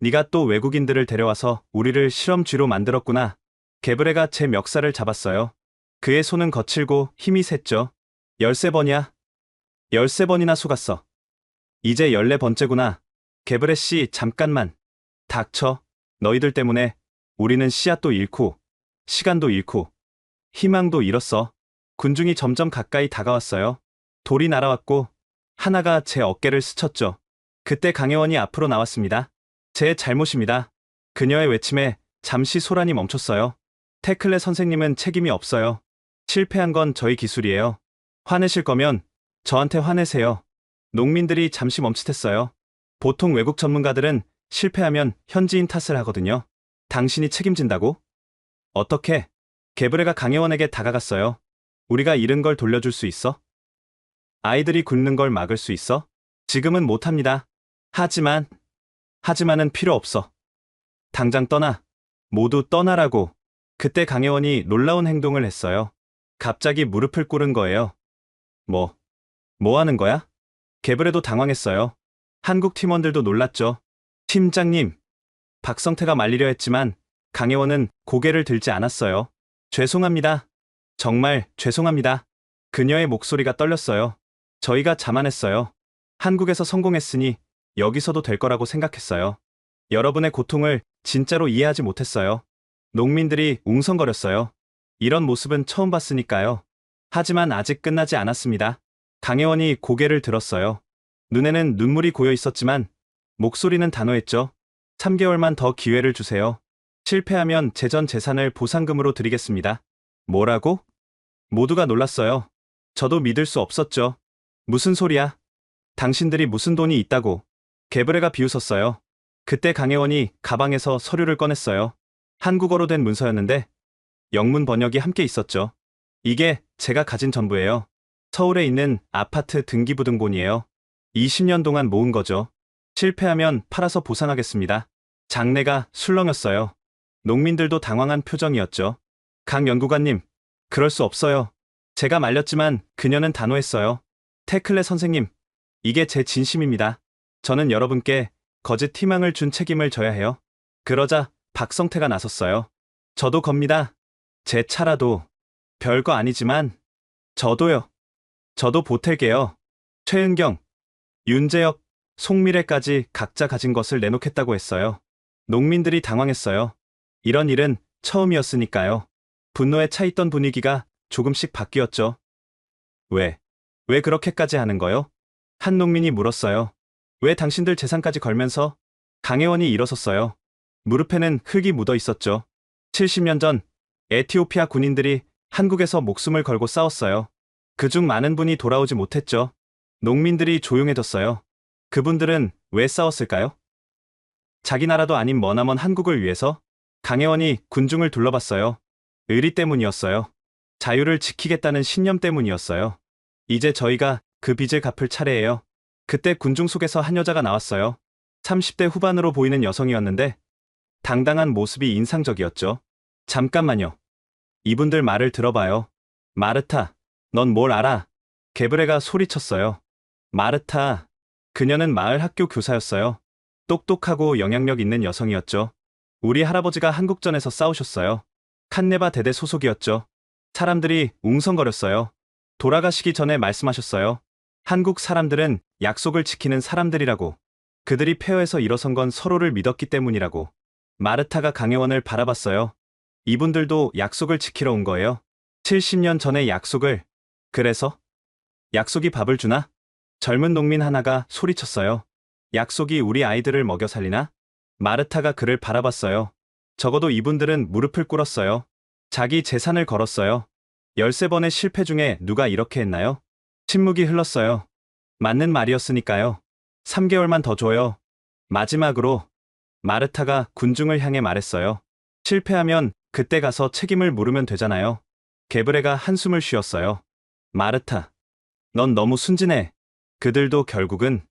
네가 또 외국인들을 데려와서 우리를 실험쥐로 만들었구나. 게브레가 제 멱살을 잡았어요. 그의 손은 거칠고 힘이 셌죠. 13번이야. 13번이나 속았어. 이제 14번째구나. 게브레 씨, 잠깐만. 닥쳐. 너희들 때문에 우리는 씨앗도 잃고 시간도 잃고 희망도 잃었어. 군중이 점점 가까이 다가왔어요. 돌이 날아왔고 하나가 제 어깨를 스쳤죠. 그때 강혜원이 앞으로 나왔습니다. 제 잘못입니다. 그녀의 외침에 잠시 소란이 멈췄어요. 테클레 선생님은 책임이 없어요. 실패한 건 저희 기술이에요. 화내실 거면 저한테 화내세요. 농민들이 잠시 멈칫했어요. 보통 외국 전문가들은 실패하면 현지인 탓을 하거든요. 당신이 책임진다고? 어떻게? 게브레가 강혜원에게 다가갔어요. 우리가 잃은 걸 돌려줄 수 있어? 아이들이 굶는 걸 막을 수 있어? 지금은 못합니다. 하지만은 필요 없어. 당장 떠나. 모두 떠나라고. 그때 강혜원이 놀라운 행동을 했어요. 갑자기 무릎을 꿇은 거예요. 뭐 하는 거야? 게브레도 당황했어요. 한국 팀원들도 놀랐죠. 팀장님. 박성태가 말리려 했지만 강혜원은 고개를 들지 않았어요. 죄송합니다. 정말 죄송합니다. 그녀의 목소리가 떨렸어요. 저희가 자만했어요. 한국에서 성공했으니 여기서도 될 거라고 생각했어요. 여러분의 고통을 진짜로 이해하지 못했어요. 농민들이 웅성거렸어요. 이런 모습은 처음 봤으니까요. 하지만 아직 끝나지 않았습니다. 강혜원이 고개를 들었어요. 눈에는 눈물이 고여 있었지만 목소리는 단호했죠. 3개월만 더 기회를 주세요. 실패하면 제 전 재산을 보상금으로 드리겠습니다. 뭐라고? 모두가 놀랐어요. 저도 믿을 수 없었죠. 무슨 소리야? 당신들이 무슨 돈이 있다고. 게브레가 비웃었어요. 그때 강혜원이 가방에서 서류를 꺼냈어요. 한국어로 된 문서였는데 영문 번역이 함께 있었죠. 이게 제가 가진 전부예요. 서울에 있는 아파트 등기부등본이에요. 20년 동안 모은 거죠. 실패하면 팔아서 보상하겠습니다. 장내가 술렁였어요. 농민들도 당황한 표정이었죠. 강 연구관님, 그럴 수 없어요. 제가 말렸지만 그녀는 단호했어요. 태클레 선생님, 이게 제 진심입니다. 저는 여러분께 거짓 희망을 준 책임을 져야 해요. 그러자 박성태가 나섰어요. 저도 겁니다. 제 차라도 별거 아니지만 저도요. 저도 보탤게요. 최은경, 윤재혁, 송미래까지 각자 가진 것을 내놓겠다고 했어요. 농민들이 당황했어요. 이런 일은 처음이었으니까요. 분노에 차 있던 분위기가 조금씩 바뀌었죠. 왜 그렇게까지 하는 거요? 한 농민이 물었어요. 왜 당신들 재산까지 걸면서? 강혜원이 일어섰어요. 무릎에는 흙이 묻어 있었죠. 70년 전 에티오피아 군인들이 한국에서 목숨을 걸고 싸웠어요. 그중 많은 분이 돌아오지 못했죠. 농민들이 조용해졌어요. 그분들은 왜 싸웠을까요? 자기 나라도 아닌 머나먼 한국을 위해서. 강혜원이 군중을 둘러봤어요. 의리 때문이었어요. 자유를 지키겠다는 신념 때문이었어요. 이제 저희가 그 빚을 갚을 차례예요. 그때 군중 속에서 한 여자가 나왔어요. 30대 후반으로 보이는 여성이었는데 당당한 모습이 인상적이었죠. 잠깐만요. 이분들 말을 들어봐요. 마르타, 넌 뭘 알아? 게브레가 소리쳤어요. 마르타, 그녀는 마을 학교 교사였어요. 똑똑하고 영향력 있는 여성이었죠. 우리 할아버지가 한국전에서 싸우셨어요. 칸네바 대대 소속이었죠. 사람들이 웅성거렸어요. 돌아가시기 전에 말씀하셨어요. 한국 사람들은 약속을 지키는 사람들이라고. 그들이 폐허에서 일어선 건 서로를 믿었기 때문이라고. 마르타가 강혜원을 바라봤어요. 이분들도 약속을 지키러 온 거예요. 70년 전의 약속을. 그래서? 약속이 밥을 주나? 젊은 농민 하나가 소리쳤어요. 약속이 우리 아이들을 먹여 살리나? 마르타가 그를 바라봤어요. 적어도 이분들은 무릎을 꿇었어요. 자기 재산을 걸었어요. 13번의 실패 중에 누가 이렇게 했나요? 침묵이 흘렀어요. 맞는 말이었으니까요. 3개월만 더 줘요. 마지막으로 마르타가 군중을 향해 말했어요. 실패하면 그때 가서 책임을 물으면 되잖아요. 게브레가 한숨을 쉬었어요. 마르타, 넌 너무 순진해. 그들도 결국은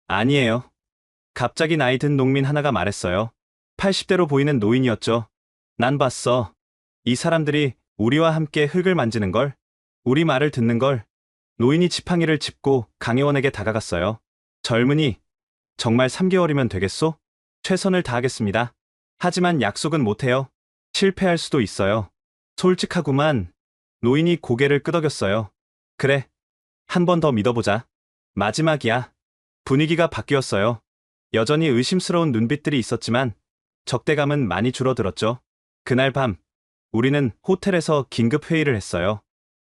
아니에요. 갑자기 나이 든 농민 하나가 말했어요. 80대로 보이는 노인이었죠. 난 봤어. 이 사람들이 우리와 함께 흙을 만지는 걸, 우리 말을 듣는 걸. 노인이 지팡이를 짚고 강혜원에게 다가갔어요. 젊은이, 정말 3개월이면 되겠소? 최선을 다하겠습니다. 하지만 약속은 못해요. 실패할 수도 있어요. 솔직하구만. 노인이 고개를 끄덕였어요. 그래, 한 번 더 믿어보자. 마지막이야. 분위기가 바뀌었어요. 여전히 의심스러운 눈빛들이 있었지만 적대감은 많이 줄어들었죠. 그날 밤, 우리는 호텔에서 긴급 회의를 했어요.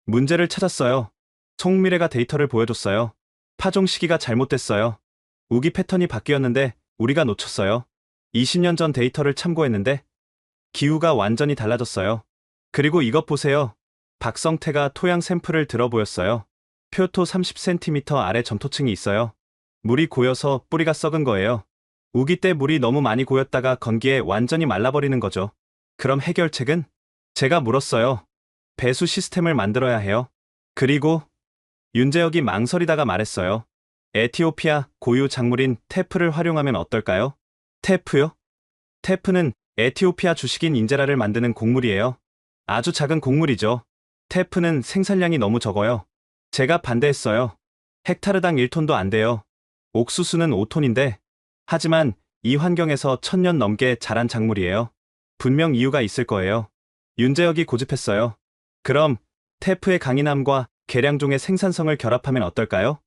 문제를 찾았어요. 송미래가 데이터를 보여줬어요. 파종 시기가 잘못됐어요. 우기 패턴이 바뀌었는데 우리가 놓쳤어요. 20년 전 데이터를 참고했는데 기후가 완전히 달라졌어요. 그리고 이것 보세요. 박성태가 토양 샘플을 들어 보였어요. 표토 30cm 아래 점토층이 있어요. 물이 고여서 뿌리가 썩은 거예요. 우기 때 물이 너무 많이 고였다가 건기에 완전히 말라버리는 거죠. 그럼 해결책은? 제가 물었어요. 배수 시스템을 만들어야 해요. 그리고 윤재혁이 망설이다가 말했어요. 에티오피아 고유 작물인 테프를 활용하면 어떨까요? 테프요? 테프는 에티오피아 주식인 인제라를 만드는 곡물이에요. 아주 작은 곡물이죠. 테프는 생산량이 너무 적어요. 제가 반대했어요. 헥타르당 1톤도 안 돼요. 옥수수는 5톤인데, 하지만 이 환경에서 1000년 넘게 자란 작물이에요. 분명 이유가 있을 거예요. 윤재혁이 고집했어요. 그럼 테프의 강인함과 계량종의 생산성을 결합하면 어떨까요?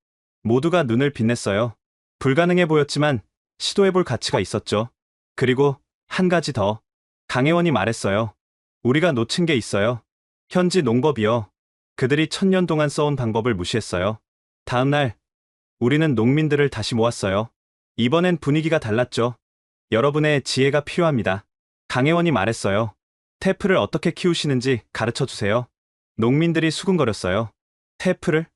모두가 눈을 빛냈어요. 불가능해 보였지만 시도해볼 가치가 있었죠. 그리고 한 가지 더. 강혜원이 말했어요. 우리가 놓친 게 있어요. 현지 농법이요. 그들이 1000년 동안 써온 방법을 무시했어요. 다음 날 우리는 농민들을 다시 모았어요. 이번엔 분위기가 달랐죠. 여러분의 지혜가 필요합니다. 강혜원이 말했어요. 테프를 어떻게 키우시는지 가르쳐 주세요. 농민들이 수군거렸어요. 테프를?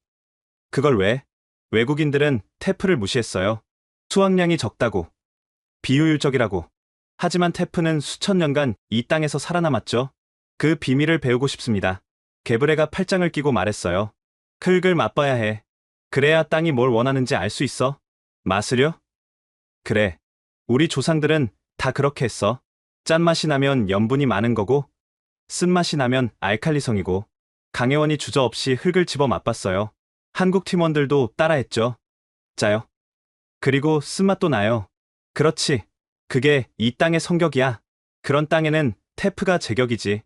그걸 왜? 외국인들은 테프를 무시했어요. 수확량이 적다고. 비효율적이라고. 하지만 테프는 수천 년간 이 땅에서 살아남았죠. 그 비밀을 배우고 싶습니다. 게브레가 팔짱을 끼고 말했어요. 흙을 맛봐야 해. 그래야 땅이 뭘 원하는지 알 수 있어. 맛으려? 그래. 우리 조상들은 다 그렇게 했어. 짠맛이 나면 염분이 많은 거고, 쓴맛이 나면 알칼리성이고, 강혜원이 주저없이 흙을 집어 맛봤어요. 한국 팀원들도 따라했죠. 짜요. 그리고 쓴맛도 나요. 그렇지. 그게 이 땅의 성격이야. 그런 땅에는 테프가 제격이지.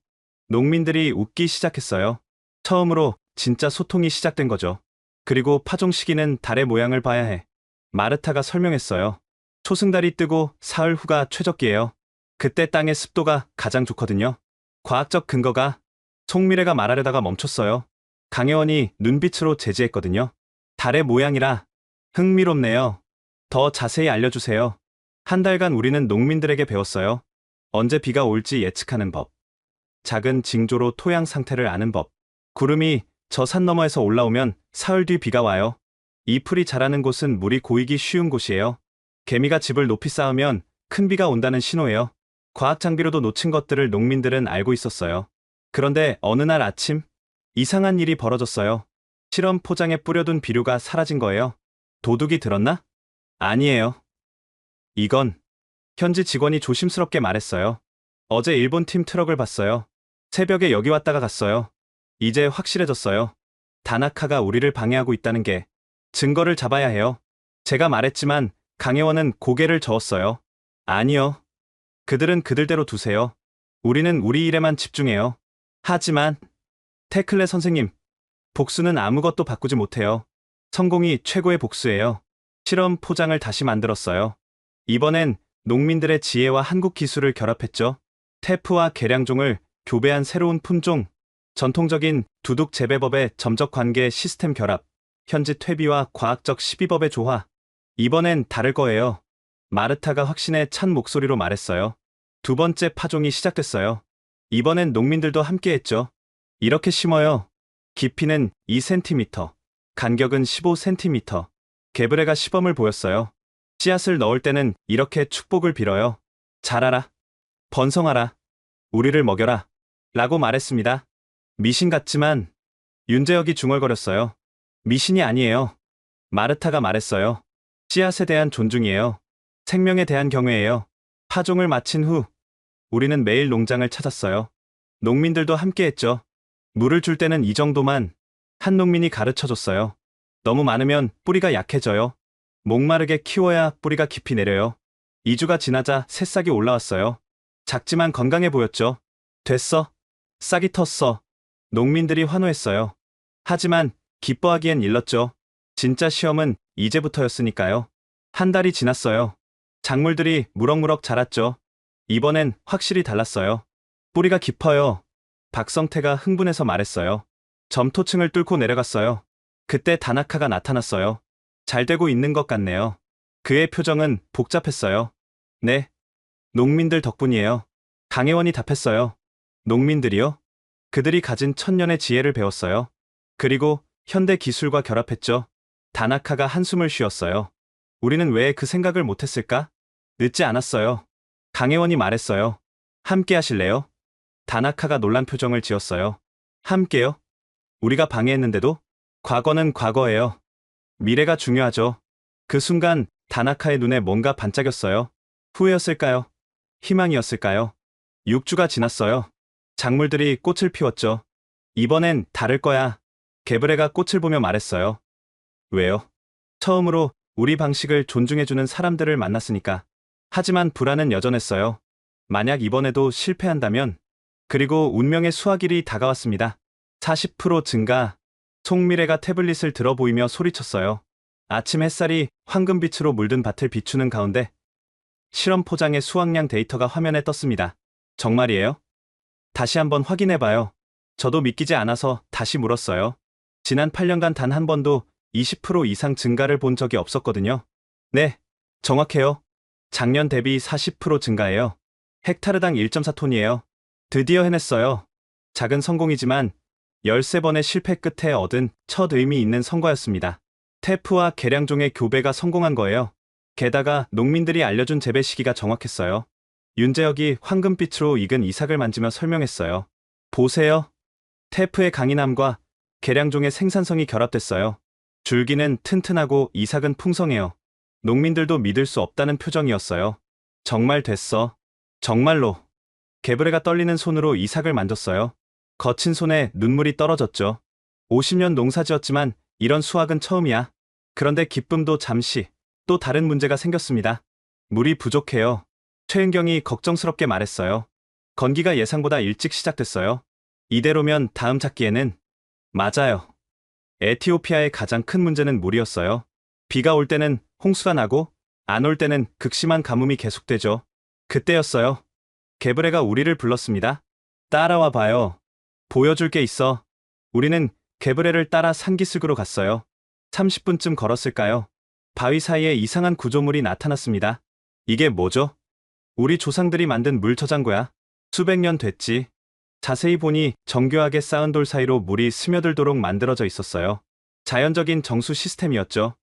농민들이 웃기 시작했어요. 처음으로 진짜 소통이 시작된 거죠. 그리고 파종 시기는 달의 모양을 봐야 해. 마르타가 설명했어요. 초승달이 뜨고 사흘 후가 최적기예요. 그때 땅의 습도가 가장 좋거든요. 과학적 근거가 송미래가 말하려다가 멈췄어요. 강혜원이 눈빛으로 제지했거든요. 달의 모양이라 흥미롭네요. 더 자세히 알려주세요. 한 달간 우리는 농민들에게 배웠어요. 언제 비가 올지 예측하는 법. 작은 징조로 토양 상태를 아는 법. 구름이 저 산 너머에서 올라오면 사흘 뒤 비가 와요. 이 풀이 자라는 곳은 물이 고이기 쉬운 곳이에요. 개미가 집을 높이 쌓으면 큰 비가 온다는 신호예요. 과학 장비로도 놓친 것들을 농민들은 알고 있었어요. 그런데 어느 날 아침 이상한 일이 벌어졌어요. 실험 포장에 뿌려둔 비료가 사라진 거예요. 도둑이 들었나? 아니에요. 이건 현지 직원이 조심스럽게 말했어요. 어제 일본 팀 트럭을 봤어요. 새벽에 여기 왔다가 갔어요. 이제 확실해졌어요. 다나카가 우리를 방해하고 있다는 게. 증거를 잡아야 해요. 제가 말했지만 강혜원은 고개를 저었어요. 아니요. 그들은 그들대로 두세요. 우리는 우리 일에만 집중해요. 하지만 테클레 선생님, 복수는 아무것도 바꾸지 못해요. 성공이 최고의 복수예요. 실험 포장을 다시 만들었어요. 이번엔 농민들의 지혜와 한국 기술을 결합했죠. 테프와 계량종을 교배한 새로운 품종, 전통적인 두둑 재배법의 점적 관계 시스템 결합, 현지 퇴비와 과학적 시비법의 조화. 이번엔 다를 거예요. 마르타가 확신에 찬 목소리로 말했어요. 두 번째 파종이 시작됐어요. 이번엔 농민들도 함께했죠. 이렇게 심어요. 깊이는 2cm, 간격은 15cm. 게브레가 시범을 보였어요. 씨앗을 넣을 때는 이렇게 축복을 빌어요. 자라라. 번성하라. 우리를 먹여라. 라고 말했습니다. 미신 같지만 윤재혁이 중얼거렸어요. 미신이 아니에요. 마르타가 말했어요. 씨앗에 대한 존중이에요. 생명에 대한 경외예요. 파종을 마친 후 우리는 매일 농장을 찾았어요. 농민들도 함께했죠. 물을 줄 때는 이 정도만. 한 농민이 가르쳐줬어요. 너무 많으면 뿌리가 약해져요. 목마르게 키워야 뿌리가 깊이 내려요. 2주가 지나자 새싹이 올라왔어요. 작지만 건강해 보였죠. 됐어. 싹이 텄어. 농민들이 환호했어요. 하지만 기뻐하기엔 일렀죠. 진짜 시험은 이제부터였으니까요. 한 달이 지났어요. 작물들이 무럭무럭 자랐죠. 이번엔 확실히 달랐어요. 뿌리가 깊어요. 박성태가 흥분해서 말했어요. 점토층을 뚫고 내려갔어요. 그때 다나카가 나타났어요. 잘 되고 있는 것 같네요. 그의 표정은 복잡했어요. 네. 농민들 덕분이에요. 강혜원이 답했어요. 농민들이요? 그들이 가진 천년의 지혜를 배웠어요. 그리고 현대 기술과 결합했죠. 다나카가 한숨을 쉬었어요. 우리는 왜 그 생각을 못했을까? 늦지 않았어요. 강혜원이 말했어요. 함께 하실래요? 다나카가 놀란 표정을 지었어요. 함께요? 우리가 방해했는데도? 과거는 과거예요. 미래가 중요하죠. 그 순간 다나카의 눈에 뭔가 반짝였어요. 후회였을까요? 희망이었을까요? 6주가 지났어요. 작물들이 꽃을 피웠죠. 이번엔 다를 거야. 게브레가 꽃을 보며 말했어요. 왜요? 처음으로 우리 방식을 존중해주는 사람들을 만났으니까. 하지만 불안은 여전했어요. 만약 이번에도 실패한다면. 그리고 운명의 수확일이 다가왔습니다. 40% 증가. 송미래가 태블릿을 들어 보이며 소리쳤어요. 아침 햇살이 황금빛으로 물든 밭을 비추는 가운데 실험 포장의 수확량 데이터가 화면에 떴습니다. 정말이에요? 다시 한번 확인해봐요. 저도 믿기지 않아서 다시 물었어요. 지난 8년간 단 한 번도 20% 이상 증가를 본 적이 없었거든요. 네, 정확해요. 작년 대비 40% 증가예요. 헥타르당 1.4톤이에요. 드디어 해냈어요. 작은 성공이지만 13번의 실패 끝에 얻은 첫 의미 있는 성과였습니다. 테프와 계량종의 교배가 성공한 거예요. 게다가 농민들이 알려준 재배 시기가 정확했어요. 윤재혁이 황금빛으로 익은 이삭을 만지며 설명했어요. 보세요. 테프의 강인함과 계량종의 생산성이 결합됐어요. 줄기는 튼튼하고 이삭은 풍성해요. 농민들도 믿을 수 없다는 표정이었어요. 정말 됐어. 정말로. 개브레가 떨리는 손으로 이삭을 만졌어요. 거친 손에 눈물이 떨어졌죠. 50년 농사지었지만 이런 수확은 처음이야. 그런데 기쁨도 잠시 또 다른 문제가 생겼습니다. 물이 부족해요. 최은경이 걱정스럽게 말했어요. 건기가 예상보다 일찍 시작됐어요. 이대로면 다음 작기에는 맞아요. 에티오피아의 가장 큰 문제는 물이었어요. 비가 올 때는 홍수가 나고 안 올 때는 극심한 가뭄이 계속되죠. 그때였어요. 게브레가 우리를 불렀습니다. 따라와 봐요. 보여줄 게 있어. 우리는 게브레를 따라 산기슭으로 갔어요. 30분쯤 걸었을까요? 바위 사이에 이상한 구조물이 나타났습니다. 이게 뭐죠? 우리 조상들이 만든 물 저장고야. 수백 년 됐지. 자세히 보니 정교하게 쌓은 돌 사이로 물이 스며들도록 만들어져 있었어요. 자연적인 정수 시스템이었죠.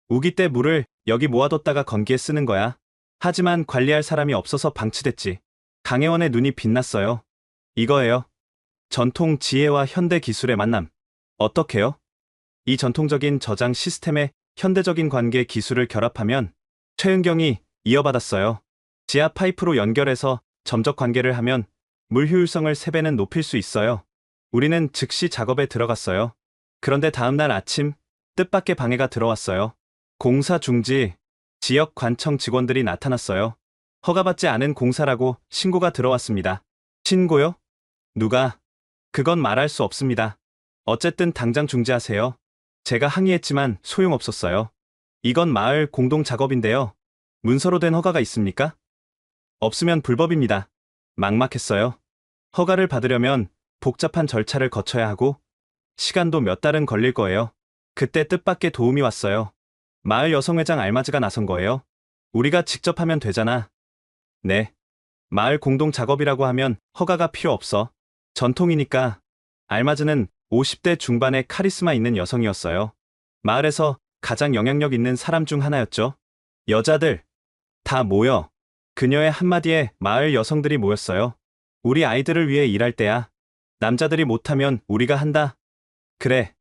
우기 때 물을 여기 모아뒀다가 건기에 쓰는 거야. 하지만 관리할 사람이 없어서 방치됐지. 강혜원의 눈이 빛났어요. 이거예요. 전통 지혜와 현대 기술의 만남. 어떻게요? 이 전통적인 저장 시스템에 현대적인 관계 기술을 결합하면 최은경이 이어받았어요. 지하 파이프로 연결해서 점적 관계를 하면 물 효율성을 3배는 높일 수 있어요. 우리는 즉시 작업에 들어갔어요. 그런데 다음날 아침 뜻밖의 방해가 들어왔어요. 공사 중지, 지역 관청 직원들이 나타났어요. 허가받지 않은 공사라고 신고가 들어왔습니다. 신고요? 누가? 그건 말할 수 없습니다. 어쨌든 당장 중지하세요. 제가 항의했지만 소용없었어요. 이건 마을 공동 작업인데요. 문서로 된 허가가 있습니까? 없으면 불법입니다. 막막했어요. 허가를 받으려면 복잡한 절차를 거쳐야 하고 시간도 몇 달은 걸릴 거예요. 그때 뜻밖의 도움이 왔어요. 마을 여성회장 알마즈가 나선 거예요. 우리가 직접 하면 되잖아. 네. 마을 공동 작업이라고 하면 허가가 필요 없어. 전통이니까. 알마즈는 50대 중반의 카리스마 있는 여성이었어요. 마을에서 가장 영향력 있는 사람 중 하나였죠. 여자들 다 모여. 그녀의 한마디에 마을 여성들이 모였어요. 우리 아이들을 위해 일할 때야. 남자들이 못하면 우리가 한다. 그래.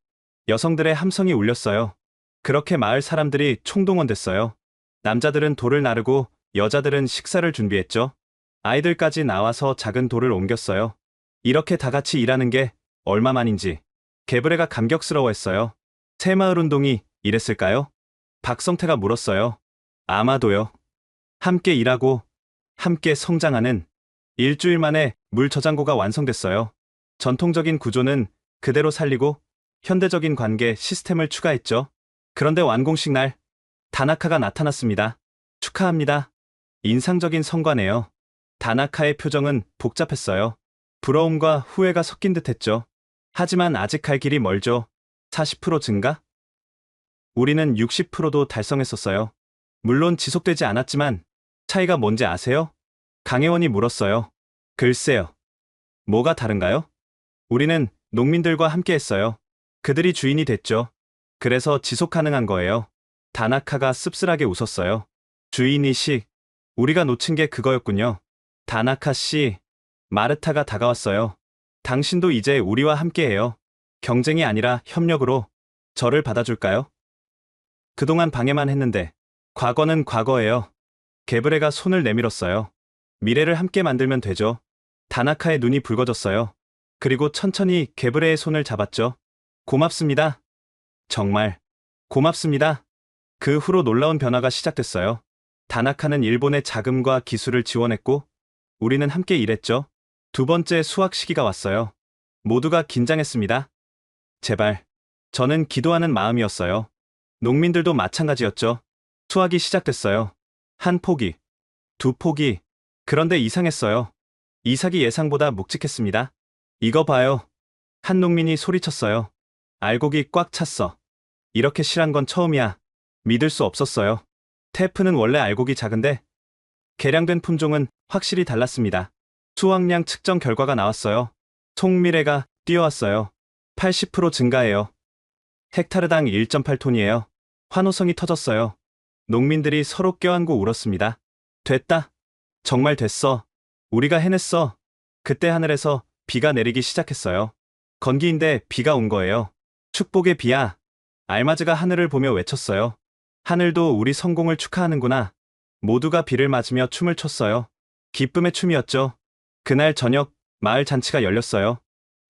여성들의 함성이 울렸어요. 그렇게 마을 사람들이 총동원됐어요. 남자들은 돌을 나르고 여자들은 식사를 준비했죠. 아이들까지 나와서 작은 돌을 옮겼어요. 이렇게 다 같이 일하는 게 얼마만인지 게브레가 감격스러워했어요. 새마을운동이 이랬을까요? 박성태가 물었어요. 아마도요. 함께 일하고 함께 성장하는. 일주일 만에 물 저장고가 완성됐어요. 전통적인 구조는 그대로 살리고 현대적인 관계 시스템을 추가했죠. 그런데 완공식 날 다나카가 나타났습니다. 축하합니다. 인상적인 성과네요. 다나카의 표정은 복잡했어요. 부러움과 후회가 섞인 듯했죠. 하지만 아직 갈 길이 멀죠. 40% 증가? 우리는 60%도 달성했었어요. 물론 지속되지 않았지만 차이가 뭔지 아세요? 강혜원이 물었어요. 글쎄요. 뭐가 다른가요? 우리는 농민들과 함께 했어요. 그들이 주인이 됐죠. 그래서 지속 가능한 거예요. 다나카가 씁쓸하게 웃었어요. 주인이식. 우리가 놓친 게 그거였군요. 다나카 씨. 마르타가 다가왔어요. 당신도 이제 우리와 함께해요. 경쟁이 아니라 협력으로. 저를 받아줄까요? 그동안 방해만 했는데 과거는 과거예요. 게브레가 손을 내밀었어요. 미래를 함께 만들면 되죠. 다나카의 눈이 붉어졌어요. 그리고 천천히 게브레의 손을 잡았죠. 고맙습니다. 정말 고맙습니다. 그 후로 놀라운 변화가 시작됐어요. 다나카는 일본의 자금과 기술을 지원했고 우리는 함께 일했죠. 두 번째 수확 시기가 왔어요. 모두가 긴장했습니다. 제발. 저는 기도하는 마음이었어요. 농민들도 마찬가지였죠. 수확이 시작됐어요. 한 포기, 두 포기. 그런데 이상했어요. 이삭이 예상보다 묵직했습니다. 이거 봐요. 한 농민이 소리쳤어요. 알곡이 꽉 찼어. 이렇게 실한 건 처음이야. 믿을 수 없었어요. 테프는 원래 알곡이 작은데 개량된 품종은 확실히 달랐습니다. 수확량 측정 결과가 나왔어요. 송미래가 뛰어왔어요. 80% 증가해요. 헥타르당 1.8톤이에요. 환호성이 터졌어요. 농민들이 서로 껴안고 울었습니다. 됐다. 정말 됐어. 우리가 해냈어. 그때 하늘에서 비가 내리기 시작했어요. 건기인데 비가 온 거예요. 축복의 비야. 알마즈가 하늘을 보며 외쳤어요. 하늘도 우리 성공을 축하하는구나. 모두가 비를 맞으며 춤을 췄어요. 기쁨의 춤이었죠. 그날 저녁 마을 잔치가 열렸어요.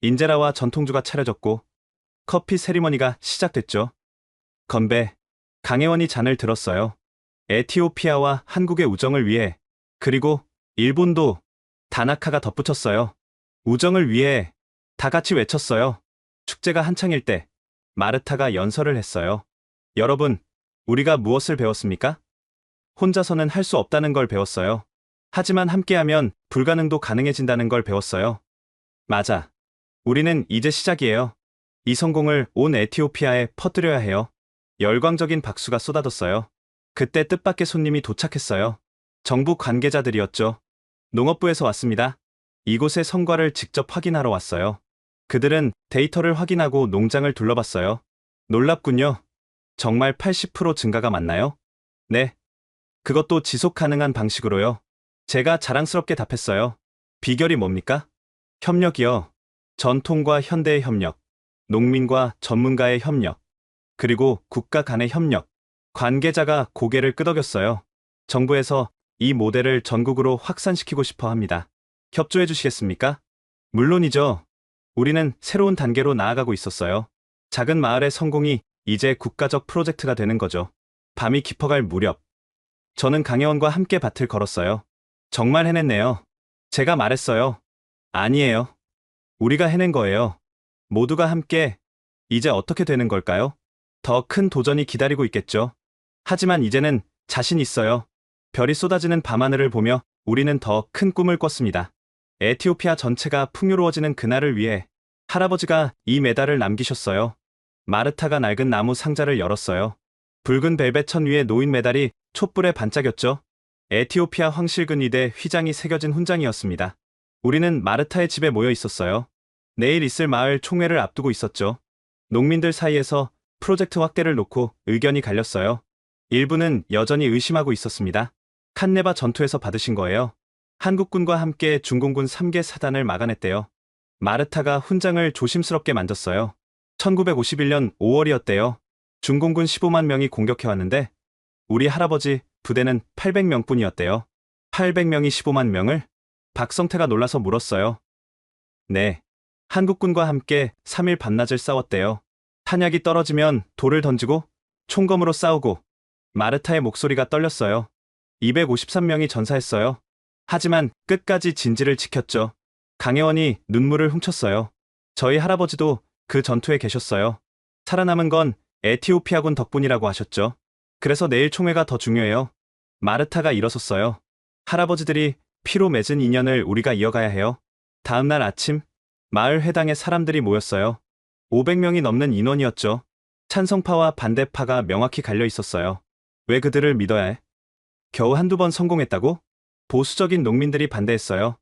인제라와 전통주가 차려졌고 커피 세리머니가 시작됐죠. 건배. 강혜원이 잔을 들었어요. 에티오피아와 한국의 우정을 위해, 그리고 일본도. 다나카가 덧붙였어요. 우정을 위해. 다 같이 외쳤어요. 축제가 한창일 때 마르타가 연설을 했어요. 여러분, 우리가 무엇을 배웠습니까? 혼자서는 할 수 없다는 걸 배웠어요. 하지만 함께하면 불가능도 가능해진다는 걸 배웠어요. 맞아. 우리는 이제 시작이에요. 이 성공을 온 에티오피아에 퍼뜨려야 해요. 열광적인 박수가 쏟아졌어요. 그때 뜻밖의 손님이 도착했어요. 정부 관계자들이었죠. 농업부에서 왔습니다. 이곳의 성과를 직접 확인하러 왔어요. 그들은 데이터를 확인하고 농장을 둘러봤어요. 놀랍군요. 정말 80% 증가가 맞나요? 네. 그것도 지속 가능한 방식으로요. 제가 자랑스럽게 답했어요. 비결이 뭡니까? 협력이요. 전통과 현대의 협력, 농민과 전문가의 협력, 그리고 국가 간의 협력. 관계자가 고개를 끄덕였어요. 정부에서 이 모델을 전국으로 확산시키고 싶어 합니다. 협조해 주시겠습니까? 물론이죠. 우리는 새로운 단계로 나아가고 있었어요. 작은 마을의 성공이 이제 국가적 프로젝트가 되는 거죠. 밤이 깊어갈 무렵, 저는 강혜원과 함께 밭을 걸었어요. 정말 해냈네요. 제가 말했어요. 아니에요. 우리가 해낸 거예요. 모두가 함께. 이제 어떻게 되는 걸까요? 더 큰 도전이 기다리고 있겠죠. 하지만 이제는 자신 있어요. 별이 쏟아지는 밤하늘을 보며 우리는 더 큰 꿈을 꿨습니다. 에티오피아 전체가 풍요로워지는 그날을 위해 할아버지가 이 메달을 남기셨어요. 마르타가 낡은 나무 상자를 열었어요. 붉은 벨벳 천 위에 놓인 메달이 촛불에 반짝였죠. 에티오피아 황실근위대 휘장이 새겨진 훈장이었습니다. 우리는 마르타의 집에 모여 있었어요. 내일 있을 마을 총회를 앞두고 있었죠. 농민들 사이에서 프로젝트 확대를 놓고 의견이 갈렸어요. 일부는 여전히 의심하고 있었습니다. 칸네바 전투에서 받으신 거예요. 한국군과 함께 중공군 3개 사단을 막아냈대요. 마르타가 훈장을 조심스럽게 만졌어요. 1951년 5월이었대요. 중공군 15만 명이 공격해왔는데 우리 할아버지 부대는 800명뿐이었대요. 800명이 15만 명을? 박성태가 놀라서 물었어요. 네. 한국군과 함께 3일 밤낮을 싸웠대요. 탄약이 떨어지면 돌을 던지고 총검으로 싸우고. 마르타의 목소리가 떨렸어요. 253명이 전사했어요. 하지만 끝까지 진지를 지켰죠. 강혜원이 눈물을 훔쳤어요. 저희 할아버지도 그 전투에 계셨어요. 살아남은 건 에티오피아군 덕분이라고 하셨죠. 그래서 내일 총회가 더 중요해요. 마르타가 일어섰어요. 할아버지들이 피로 맺은 인연을 우리가 이어가야 해요. 다음 날 아침, 마을 회당에 사람들이 모였어요. 500명이 넘는 인원이었죠. 찬성파와 반대파가 명확히 갈려 있었어요. 왜 그들을 믿어야 해? 겨우 한두 번 성공했다고? 보수적인 농민들이 반대했어요.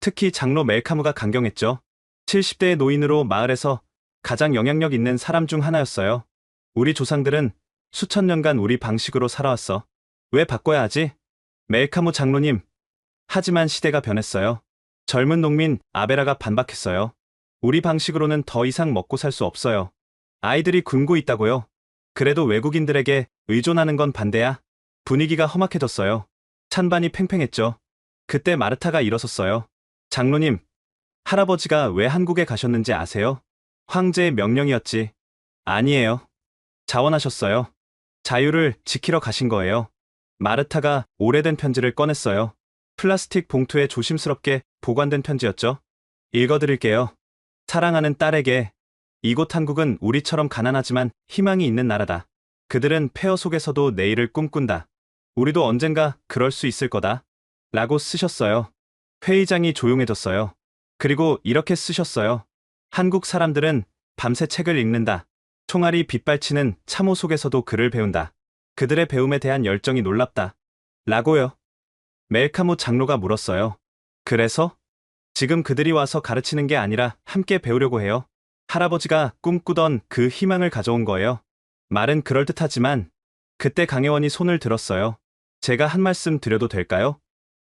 특히 장로 멜카무가 강경했죠. 70대의 노인으로 마을에서 가장 영향력 있는 사람 중 하나였어요. 우리 조상들은 수천 년간 우리 방식으로 살아왔어. 왜 바꿔야 하지? 멜카무 장로님. 하지만 시대가 변했어요. 젊은 농민 아베라가 반박했어요. 우리 방식으로는 더 이상 먹고 살 수 없어요. 아이들이 굶고 있다고요. 그래도 외국인들에게 의존하는 건 반대야. 분위기가 험악해졌어요. 찬반이 팽팽했죠. 그때 마르타가 일어섰어요. 장로님, 할아버지가 왜 한국에 가셨는지 아세요? 황제의 명령이었지. 아니에요. 자원하셨어요. 자유를 지키러 가신 거예요. 마르타가 오래된 편지를 꺼냈어요. 플라스틱 봉투에 조심스럽게 보관된 편지였죠. 읽어드릴게요. 사랑하는 딸에게, 이곳 한국은 우리처럼 가난하지만 희망이 있는 나라다. 그들은 폐허 속에서도 내일을 꿈꾼다. 우리도 언젠가 그럴 수 있을 거다. 라고 쓰셨어요. 회의장이 조용해졌어요. 그리고 이렇게 쓰셨어요. 한국 사람들은 밤새 책을 읽는다. 총알이 빗발치는 참호 속에서도 글을 배운다. 그들의 배움에 대한 열정이 놀랍다. 라고요. 멜카무 장로가 물었어요. 그래서? 지금 그들이 와서 가르치는 게 아니라 함께 배우려고 해요. 할아버지가 꿈꾸던 그 희망을 가져온 거예요. 말은 그럴듯하지만 그때 강혜원이 손을 들었어요. 제가 한 말씀 드려도 될까요?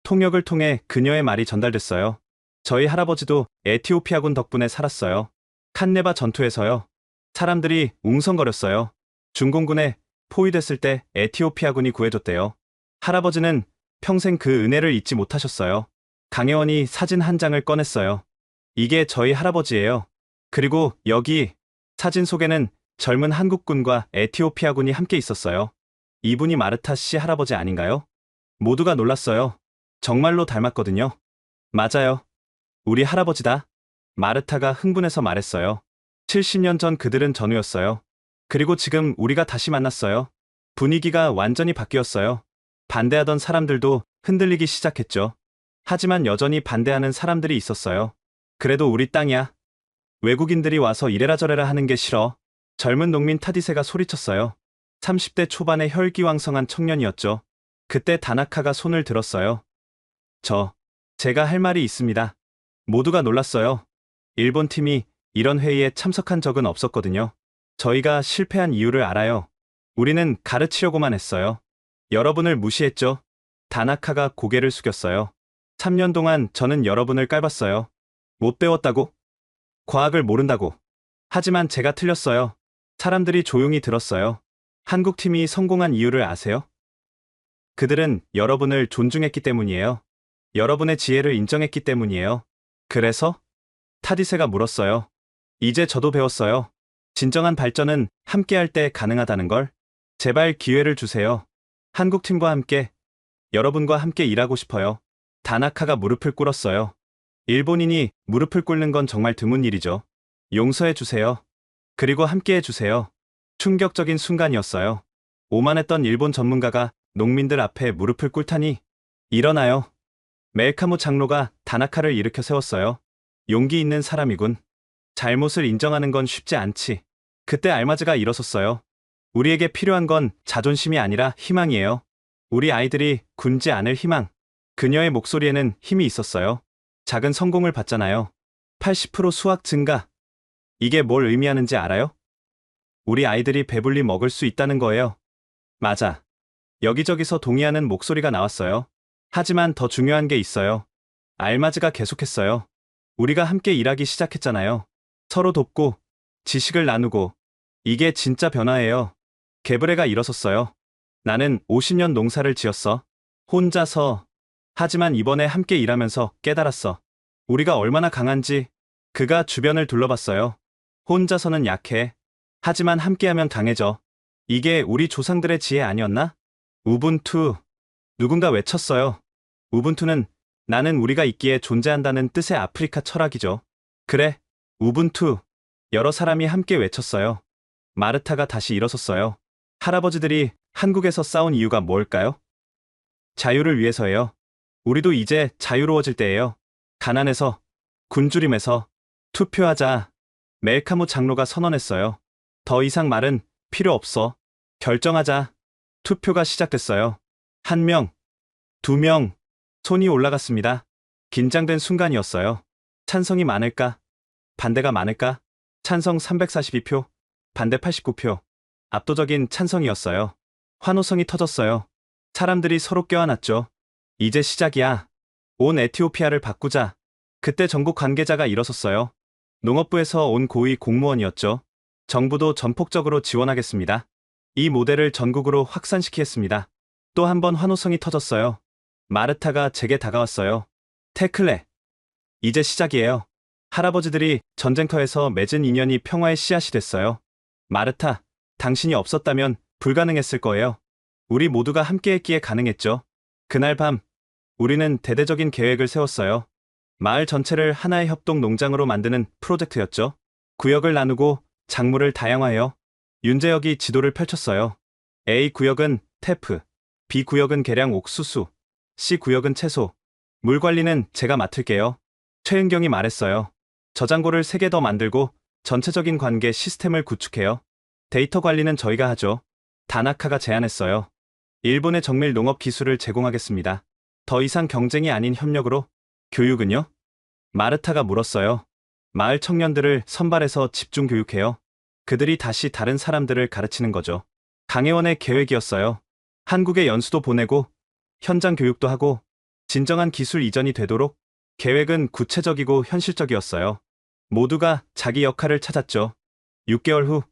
통역을 통해 그녀의 말이 전달됐어요. 저희 할아버지도 에티오피아군 덕분에 살았어요. 칸네바 전투에서요. 사람들이 웅성거렸어요. 중공군에 포위됐을 때 에티오피아군이 구해줬대요. 할아버지는 평생 그 은혜를 잊지 못하셨어요. 강혜원이 사진 한 장을 꺼냈어요. 이게 저희 할아버지예요. 그리고 여기 사진 속에는 젊은 한국군과 에티오피아군이 함께 있었어요. 이분이 마르타 씨 할아버지 아닌가요? 모두가 놀랐어요. 정말로 닮았거든요. 맞아요. 우리 할아버지다. 마르타가 흥분해서 말했어요. 70년 전 그들은 전우였어요. 그리고 지금 우리가 다시 만났어요. 분위기가 완전히 바뀌었어요. 반대하던 사람들도 흔들리기 시작했죠. 하지만 여전히 반대하는 사람들이 있었어요. 그래도 우리 땅이야. 외국인들이 와서 이래라 저래라 하는 게 싫어. 젊은 농민 타디세가 소리쳤어요. 30대 초반의 혈기왕성한 청년이었죠. 그때 다나카가 손을 들었어요. 제가 할 말이 있습니다. 모두가 놀랐어요. 일본 팀이 이런 회의에 참석한 적은 없었거든요. 저희가 실패한 이유를 알아요. 우리는 가르치려고만 했어요. 여러분을 무시했죠. 다나카가 고개를 숙였어요. 3년 동안 저는 여러분을 깔봤어요. 못 배웠다고? 과학을 모른다고. 하지만 제가 틀렸어요. 사람들이 조용히 들었어요. 한국팀이 성공한 이유를 아세요? 그들은 여러분을 존중했기 때문이에요. 여러분의 지혜를 인정했기 때문이에요. 그래서? 타디세가 물었어요. 이제 저도 배웠어요. 진정한 발전은 함께할 때 가능하다는 걸. 제발 기회를 주세요. 한국팀과 함께, 여러분과 함께 일하고 싶어요. 다나카가 무릎을 꿇었어요. 일본인이 무릎을 꿇는 건 정말 드문 일이죠. 용서해 주세요. 그리고 함께해 주세요. 충격적인 순간이었어요. 오만했던 일본 전문가가 농민들 앞에 무릎을 꿇다니. 일어나요. 멜카무 장로가 다나카를 일으켜 세웠어요. 용기 있는 사람이군. 잘못을 인정하는 건 쉽지 않지. 그때 알마즈가 일어섰어요. 우리에게 필요한 건 자존심이 아니라 희망이에요. 우리 아이들이 굶지 않을 희망. 그녀의 목소리에는 힘이 있었어요. 작은 성공을 봤잖아요. 80% 수확 증가. 이게 뭘 의미하는지 알아요? 우리 아이들이 배불리 먹을 수 있다는 거예요. 맞아. 여기저기서 동의하는 목소리가 나왔어요. 하지만 더 중요한 게 있어요. 알마즈가 계속했어요. 우리가 함께 일하기 시작했잖아요. 서로 돕고, 지식을 나누고. 이게 진짜 변화예요. 게브레가 일어섰어요. 나는 50년 농사를 지었어. 혼자서. 하지만 이번에 함께 일하면서 깨달았어. 우리가 얼마나 강한지. 그가 주변을 둘러봤어요. 혼자서는 약해. 하지만 함께하면 강해져. 이게 우리 조상들의 지혜 아니었나? 우분투. 누군가 외쳤어요. 우분투는 나는 우리가 있기에 존재한다는 뜻의 아프리카 철학이죠. 그래, 우분투. 여러 사람이 함께 외쳤어요. 마르타가 다시 일어섰어요. 할아버지들이 한국에서 싸운 이유가 뭘까요? 자유를 위해서예요. 우리도 이제 자유로워질 때예요. 가난에서, 굶주림에서, 투표하자. 멜카무 장로가 선언했어요. 더 이상 말은 필요 없어. 결정하자. 투표가 시작됐어요. 1명, 2명, 손이 올라갔습니다. 긴장된 순간이었어요. 찬성이 많을까? 반대가 많을까? 찬성 342표, 반대 89표. 압도적인 찬성이었어요. 환호성이 터졌어요. 사람들이 서로 껴안았죠. 이제 시작이야. 온 에티오피아를 바꾸자. 그때 전국 관계자가 일어섰어요. 농업부에서 온 고위 공무원이었죠. 정부도 전폭적으로 지원하겠습니다. 이 모델을 전국으로 확산시키겠습니다. 또 한 번 환호성이 터졌어요. 마르타가 제게 다가왔어요. 테클레. 이제 시작이에요. 할아버지들이 전쟁터에서 맺은 인연이 평화의 씨앗이 됐어요. 마르타, 당신이 없었다면 불가능했을 거예요. 우리 모두가 함께했기에 가능했죠. 그날 밤, 우리는 대대적인 계획을 세웠어요. 마을 전체를 하나의 협동 농장으로 만드는 프로젝트였죠. 구역을 나누고 작물을 다양화해요. 윤재혁이 지도를 펼쳤어요. A 구역은 테프, B 구역은 계량 옥수수, C 구역은 채소, 물 관리는 제가 맡을게요. 최은경이 말했어요. 저장고를 3개 더 만들고 전체적인 관계 시스템을 구축해요. 데이터 관리는 저희가 하죠. 다나카가 제안했어요. 일본의 정밀 농업 기술을 제공하겠습니다. 더 이상 경쟁이 아닌 협력으로. 교육은요? 마르타가 물었어요. 마을 청년들을 선발해서 집중 교육해요. 그들이 다시 다른 사람들을 가르치는 거죠. 강혜원의 계획이었어요. 한국에 연수도 보내고 현장 교육도 하고 진정한 기술 이전이 되도록. 계획은 구체적이고 현실적이었어요. 모두가 자기 역할을 찾았죠. 6개월 후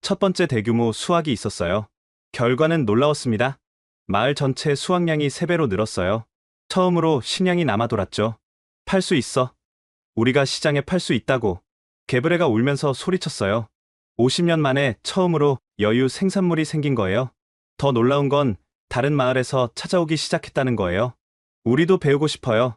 첫 번째 대규모 수확이 있었어요. 결과는 놀라웠습니다. 마을 전체 수확량이 3배로 늘었어요. 처음으로 식량이 남아 돌았죠. 팔 수 있어. 우리가 시장에 팔 수 있다고. 개브레가 울면서 소리쳤어요. 50년 만에 처음으로 여유 생산물이 생긴 거예요. 더 놀라운 건 다른 마을에서 찾아오기 시작했다는 거예요. 우리도 배우고 싶어요.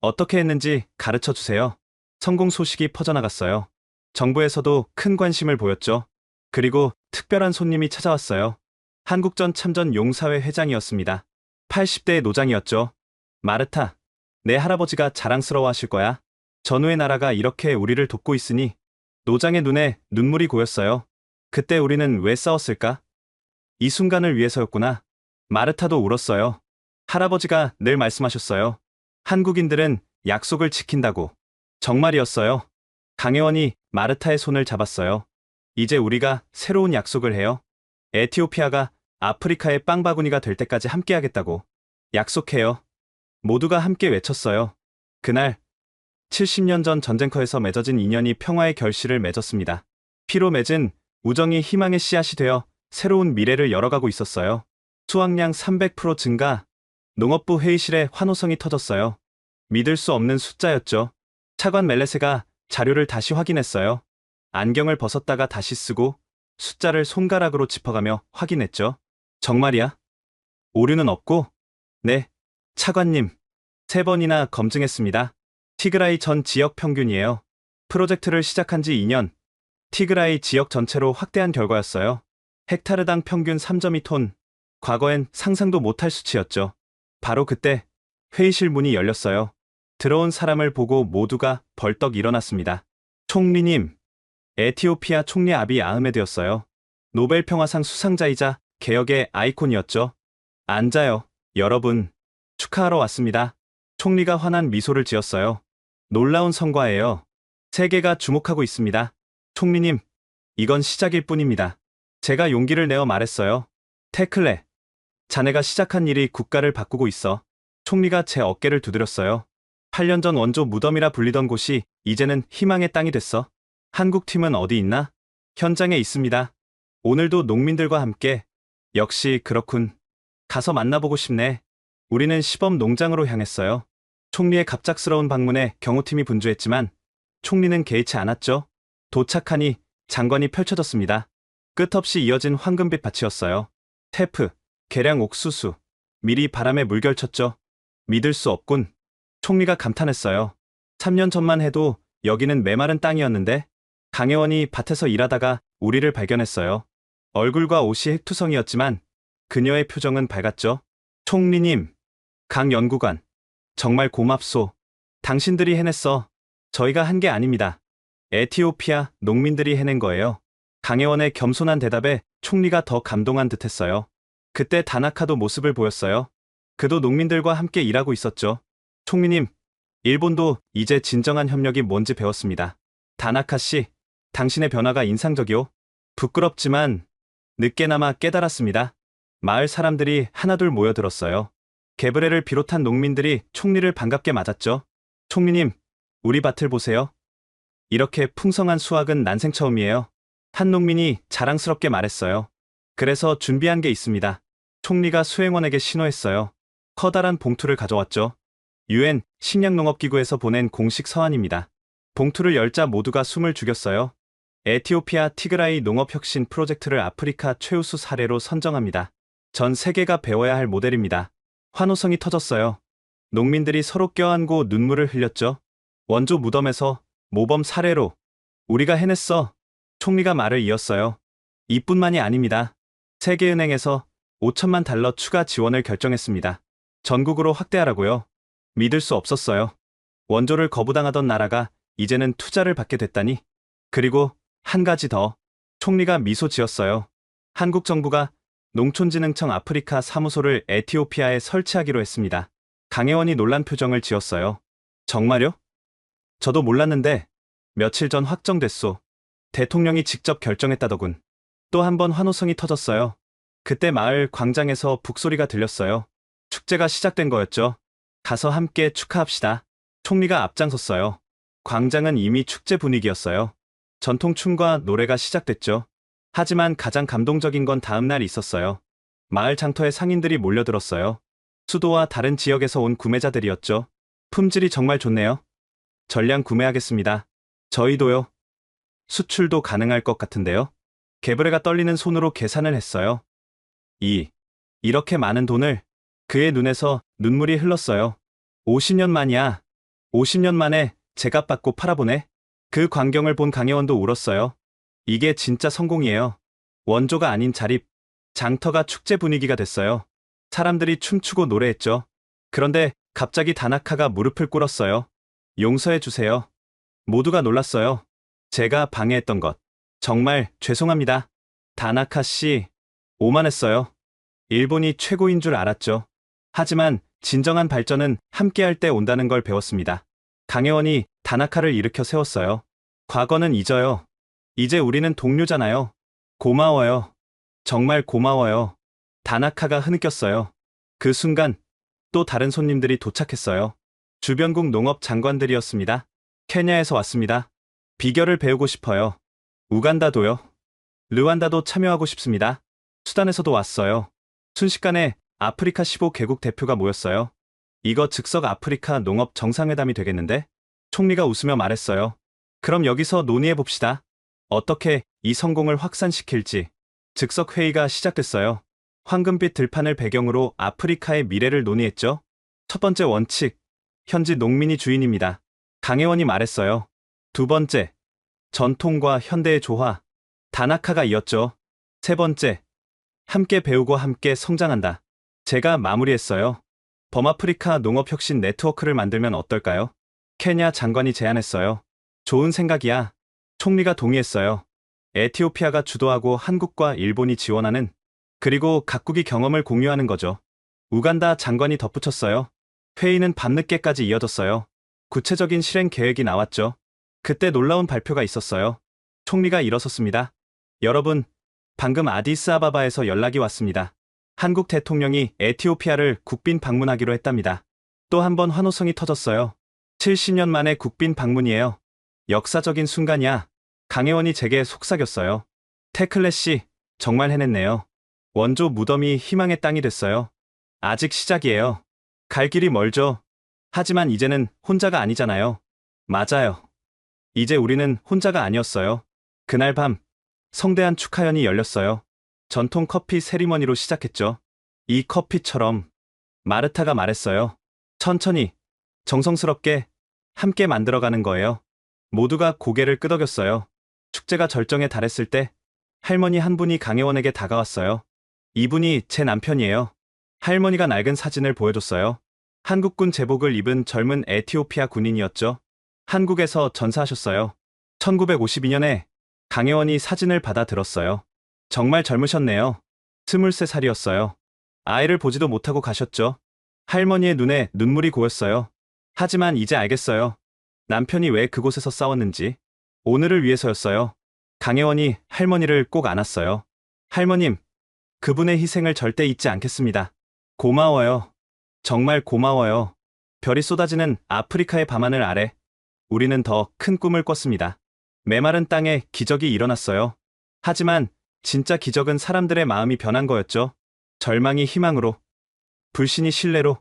어떻게 했는지 가르쳐 주세요. 성공 소식이 퍼져나갔어요. 정부에서도 큰 관심을 보였죠. 그리고 특별한 손님이 찾아왔어요. 한국전 참전 용사회 회장이었습니다. 80대 노장이었죠. 마르타, 내 할아버지가 자랑스러워 하실 거야. 전후의 나라가 이렇게 우리를 돕고 있으니. 노장의 눈에 눈물이 고였어요. 그때 우리는 왜 싸웠을까? 이 순간을 위해서였구나. 마르타도 울었어요. 할아버지가 늘 말씀하셨어요. 한국인들은 약속을 지킨다고. 정말이었어요. 강혜원이 마르타의 손을 잡았어요. 이제 우리가 새로운 약속을 해요. 에티오피아가 아프리카의 빵바구니가 될 때까지 함께하겠다고. 약속해요. 모두가 함께 외쳤어요. 그날 70년 전 전쟁터에서 맺어진 인연이 평화의 결실을 맺었습니다. 피로 맺은 우정이 희망의 씨앗이 되어 새로운 미래를 열어가고 있었어요. 수확량 300% 증가, 농업부 회의실에 환호성이 터졌어요. 믿을 수 없는 숫자였죠. 차관 멜레세가 자료를 다시 확인했어요. 안경을 벗었다가 다시 쓰고 숫자를 손가락으로 짚어가며 확인했죠. 정말이야? 오류는 없고? 네, 차관님. 3번이나 검증했습니다. 티그라이 전 지역 평균이에요. 프로젝트를 시작한 지 2년, 티그라이 지역 전체로 확대한 결과였어요. 헥타르당 평균 3.2톤, 과거엔 상상도 못할 수치였죠. 바로 그때 회의실 문이 열렸어요. 들어온 사람을 보고 모두가 벌떡 일어났습니다. 총리님, 에티오피아 총리 아비 아흐메드였어요. 노벨 평화상 수상자이자 개혁의 아이콘이었죠. 앉아요, 여러분. 축하하러 왔습니다. 총리가 환한 미소를 지었어요. 놀라운 성과예요. 세계가 주목하고 있습니다. 총리님, 이건 시작일 뿐입니다. 제가 용기를 내어 말했어요. 테클레, 자네가 시작한 일이 국가를 바꾸고 있어. 총리가 제 어깨를 두드렸어요. 8년 전 원조 무덤이라 불리던 곳이 이제는 희망의 땅이 됐어. 한국 팀은 어디 있나? 현장에 있습니다. 오늘도 농민들과 함께. 역시 그렇군. 가서 만나보고 싶네. 우리는 시범 농장으로 향했어요. 총리의 갑작스러운 방문에 경호팀이 분주했지만 총리는 개의치 않았죠. 도착하니 장관이 펼쳐졌습니다. 끝없이 이어진 황금빛 밭이었어요. 테프, 계량 옥수수, 밀이 바람에 물결쳤죠. 믿을 수 없군. 총리가 감탄했어요. 3년 전만 해도 여기는 메마른 땅이었는데. 강혜원이 밭에서 일하다가 우리를 발견했어요. 얼굴과 옷이 핵투성이었지만 그녀의 표정은 밝았죠. 총리님, 강 연구관, 정말 고맙소. 당신들이 해냈어. 저희가 한 게 아닙니다. 에티오피아 농민들이 해낸 거예요. 강혜원의 겸손한 대답에 총리가 더 감동한 듯했어요. 그때 다나카도 모습을 보였어요. 그도 농민들과 함께 일하고 있었죠. 총리님, 일본도 이제 진정한 협력이 뭔지 배웠습니다. 다나카 씨, 당신의 변화가 인상적이오. 부끄럽지만 늦게나마 깨달았습니다. 마을 사람들이 하나둘 모여들었어요. 게브레를 비롯한 농민들이 총리를 반갑게 맞았죠. 총리님, 우리 밭을 보세요. 이렇게 풍성한 수확은 난생 처음이에요. 한 농민이 자랑스럽게 말했어요. 그래서 준비한 게 있습니다. 총리가 수행원에게 신호했어요. 커다란 봉투를 가져왔죠. UN 식량농업기구에서 보낸 공식 서한입니다. 봉투를 열자 모두가 숨을 죽였어요. 에티오피아 티그라이 농업혁신 프로젝트를 아프리카 최우수 사례로 선정합니다. 전 세계가 배워야 할 모델입니다. 환호성이 터졌어요. 농민들이 서로 껴안고 눈물을 흘렸죠. 원조 무덤에서 모범 사례로 우리가 해냈어. 총리가 말을 이었어요. 이뿐만이 아닙니다. 세계은행에서 5천만 달러 추가 지원을 결정했습니다. 전국으로 확대하라고요. 믿을 수 없었어요. 원조를 거부당하던 나라가 이제는 투자를 받게 됐다니. 그리고 한 가지 더. 총리가 미소 지었어요. 한국 정부가 농촌진흥청 아프리카 사무소를 에티오피아에 설치하기로 했습니다. 강혜원이 놀란 표정을 지었어요. 정말요? 저도 몰랐는데 며칠 전 확정됐소. 대통령이 직접 결정했다더군. 또 한 번 환호성이 터졌어요. 그때 마을 광장에서 북소리가 들렸어요. 축제가 시작된 거였죠. 가서 함께 축하합시다. 총리가 앞장섰어요. 광장은 이미 축제 분위기였어요. 전통춤과 노래가 시작됐죠. 하지만 가장 감동적인 건 다음 날 있었어요. 마을 장터에 상인들이 몰려들었어요. 수도와 다른 지역에서 온 구매자들이었죠. 품질이 정말 좋네요. 전량 구매하겠습니다. 저희도요. 수출도 가능할 것 같은데요. 개브레가 떨리는 손으로 계산을 했어요. 이렇게 많은 돈을. 그의 눈에서 눈물이 흘렀어요. 50년 만이야. 50년 만에 제값 받고 팔아보네. 그 광경을 본 강혜원도 울었어요. 이게 진짜 성공이에요. 원조가 아닌 자립. 장터가 축제 분위기가 됐어요. 사람들이 춤추고 노래했죠. 그런데 갑자기 다나카가 무릎을 꿇었어요. 용서해 주세요. 모두가 놀랐어요. 제가 방해했던 것. 정말 죄송합니다. 다나카 씨, 오만했어요. 일본이 최고인 줄 알았죠. 하지만 진정한 발전은 함께할 때 온다는 걸 배웠습니다. 강혜원이 다나카를 일으켜 세웠어요. 과거는 잊어요. 이제 우리는 동료잖아요. 고마워요. 정말 고마워요. 다나카가 흐느꼈어요. 그 순간 또 다른 손님들이 도착했어요. 주변국 농업 장관들이었습니다. 케냐에서 왔습니다. 비결을 배우고 싶어요. 우간다도요. 르완다도 참여하고 싶습니다. 수단에서도 왔어요. 순식간에 아프리카 15개국 대표가 모였어요. 이거 즉석 아프리카 농업 정상회담이 되겠는데? 총리가 웃으며 말했어요. 그럼 여기서 논의해봅시다. 어떻게 이 성공을 확산시킬지. 즉석 회의가 시작됐어요. 황금빛 들판을 배경으로 아프리카의 미래를 논의했죠. 첫 번째 원칙, 현지 농민이 주인입니다. 강혜원이 말했어요. 두 번째, 전통과 현대의 조화. 다나카가 이었죠. 세 번째, 함께 배우고 함께 성장한다. 제가 마무리했어요. 범아프리카 농업혁신 네트워크를 만들면 어떨까요? 케냐 장관이 제안했어요. 좋은 생각이야. 총리가 동의했어요. 에티오피아가 주도하고 한국과 일본이 지원하는, 그리고 각국이 경험을 공유하는 거죠. 우간다 장관이 덧붙였어요. 회의는 밤늦게까지 이어졌어요. 구체적인 실행 계획이 나왔죠. 그때 놀라운 발표가 있었어요. 총리가 일어섰습니다. 여러분, 방금 아디스아바바에서 연락이 왔습니다. 한국 대통령이 에티오피아를 국빈 방문하기로 했답니다. 또 한 번 환호성이 터졌어요. 70년 만에 국빈 방문이에요. 역사적인 순간이야. 강혜원이 제게 속삭였어요. 테클레 씨, 정말 해냈네요. 원조 무덤이 희망의 땅이 됐어요. 아직 시작이에요. 갈 길이 멀죠. 하지만 이제는 혼자가 아니잖아요. 맞아요. 이제 우리는 혼자가 아니었어요. 그날 밤, 성대한 축하연이 열렸어요. 전통 커피 세리머니로 시작했죠. 이 커피처럼. 마르타가 말했어요. 천천히, 정성스럽게, 함께 만들어가는 거예요. 모두가 고개를 끄덕였어요. 축제가 절정에 달했을 때 할머니 한 분이 강혜원에게 다가왔어요. 이분이 제 남편이에요. 할머니가 낡은 사진을 보여줬어요. 한국군 제복을 입은 젊은 에티오피아 군인이었죠. 한국에서 전사하셨어요. 1952년에 강혜원이 사진을 받아 들었어요. 정말 젊으셨네요. 23살이었어요. 아이를 보지도 못하고 가셨죠. 할머니의 눈에 눈물이 고였어요. 하지만 이제 알겠어요. 남편이 왜 그곳에서 싸웠는지. 오늘을 위해서였어요. 강혜원이 할머니를 꼭 안았어요. 할머님, 그분의 희생을 절대 잊지 않겠습니다. 고마워요. 정말 고마워요. 별이 쏟아지는 아프리카의 밤하늘 아래 우리는 더 큰 꿈을 꿨습니다. 메마른 땅에 기적이 일어났어요. 하지만 진짜 기적은 사람들의 마음이 변한 거였죠. 절망이 희망으로, 불신이 신뢰로,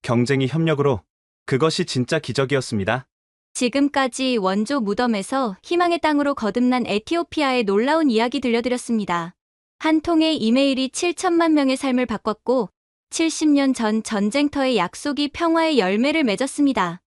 경쟁이 협력으로. 그것이 진짜 기적이었습니다. 지금까지 원조 무덤에서 희망의 땅으로 거듭난 에티오피아의 놀라운 이야기 들려드렸습니다. 한 통의 이메일이 7천만 명의 삶을 바꿨고 70년 전 전쟁터의 약속이 평화의 열매를 맺었습니다.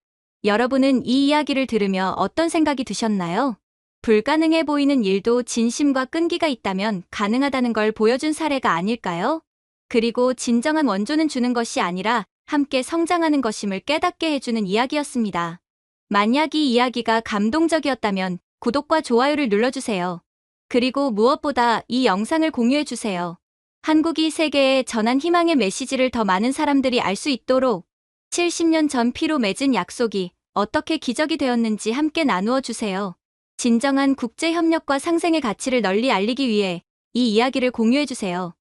여러분은 이 이야기를 들으며 어떤 생각이 드셨나요? 불가능해 보이는 일도 진심과 끈기가 있다면 가능하다는 걸 보여준 사례가 아닐까요? 그리고 진정한 원조는 주는 것이 아니라 함께 성장하는 것임을 깨닫게 해주는 이야기였습니다. 만약 이 이야기가 감동적이었다면 구독과 좋아요를 눌러주세요. 그리고 무엇보다 이 영상을 공유해주세요. 한국이 세계에 전한 희망의 메시지를 더 많은 사람들이 알 수 있도록 70년 전 피로 맺은 약속이 어떻게 기적이 되었는지 함께 나누어 주세요. 진정한 국제협력과 상생의 가치를 널리 알리기 위해 이 이야기를 공유해주세요.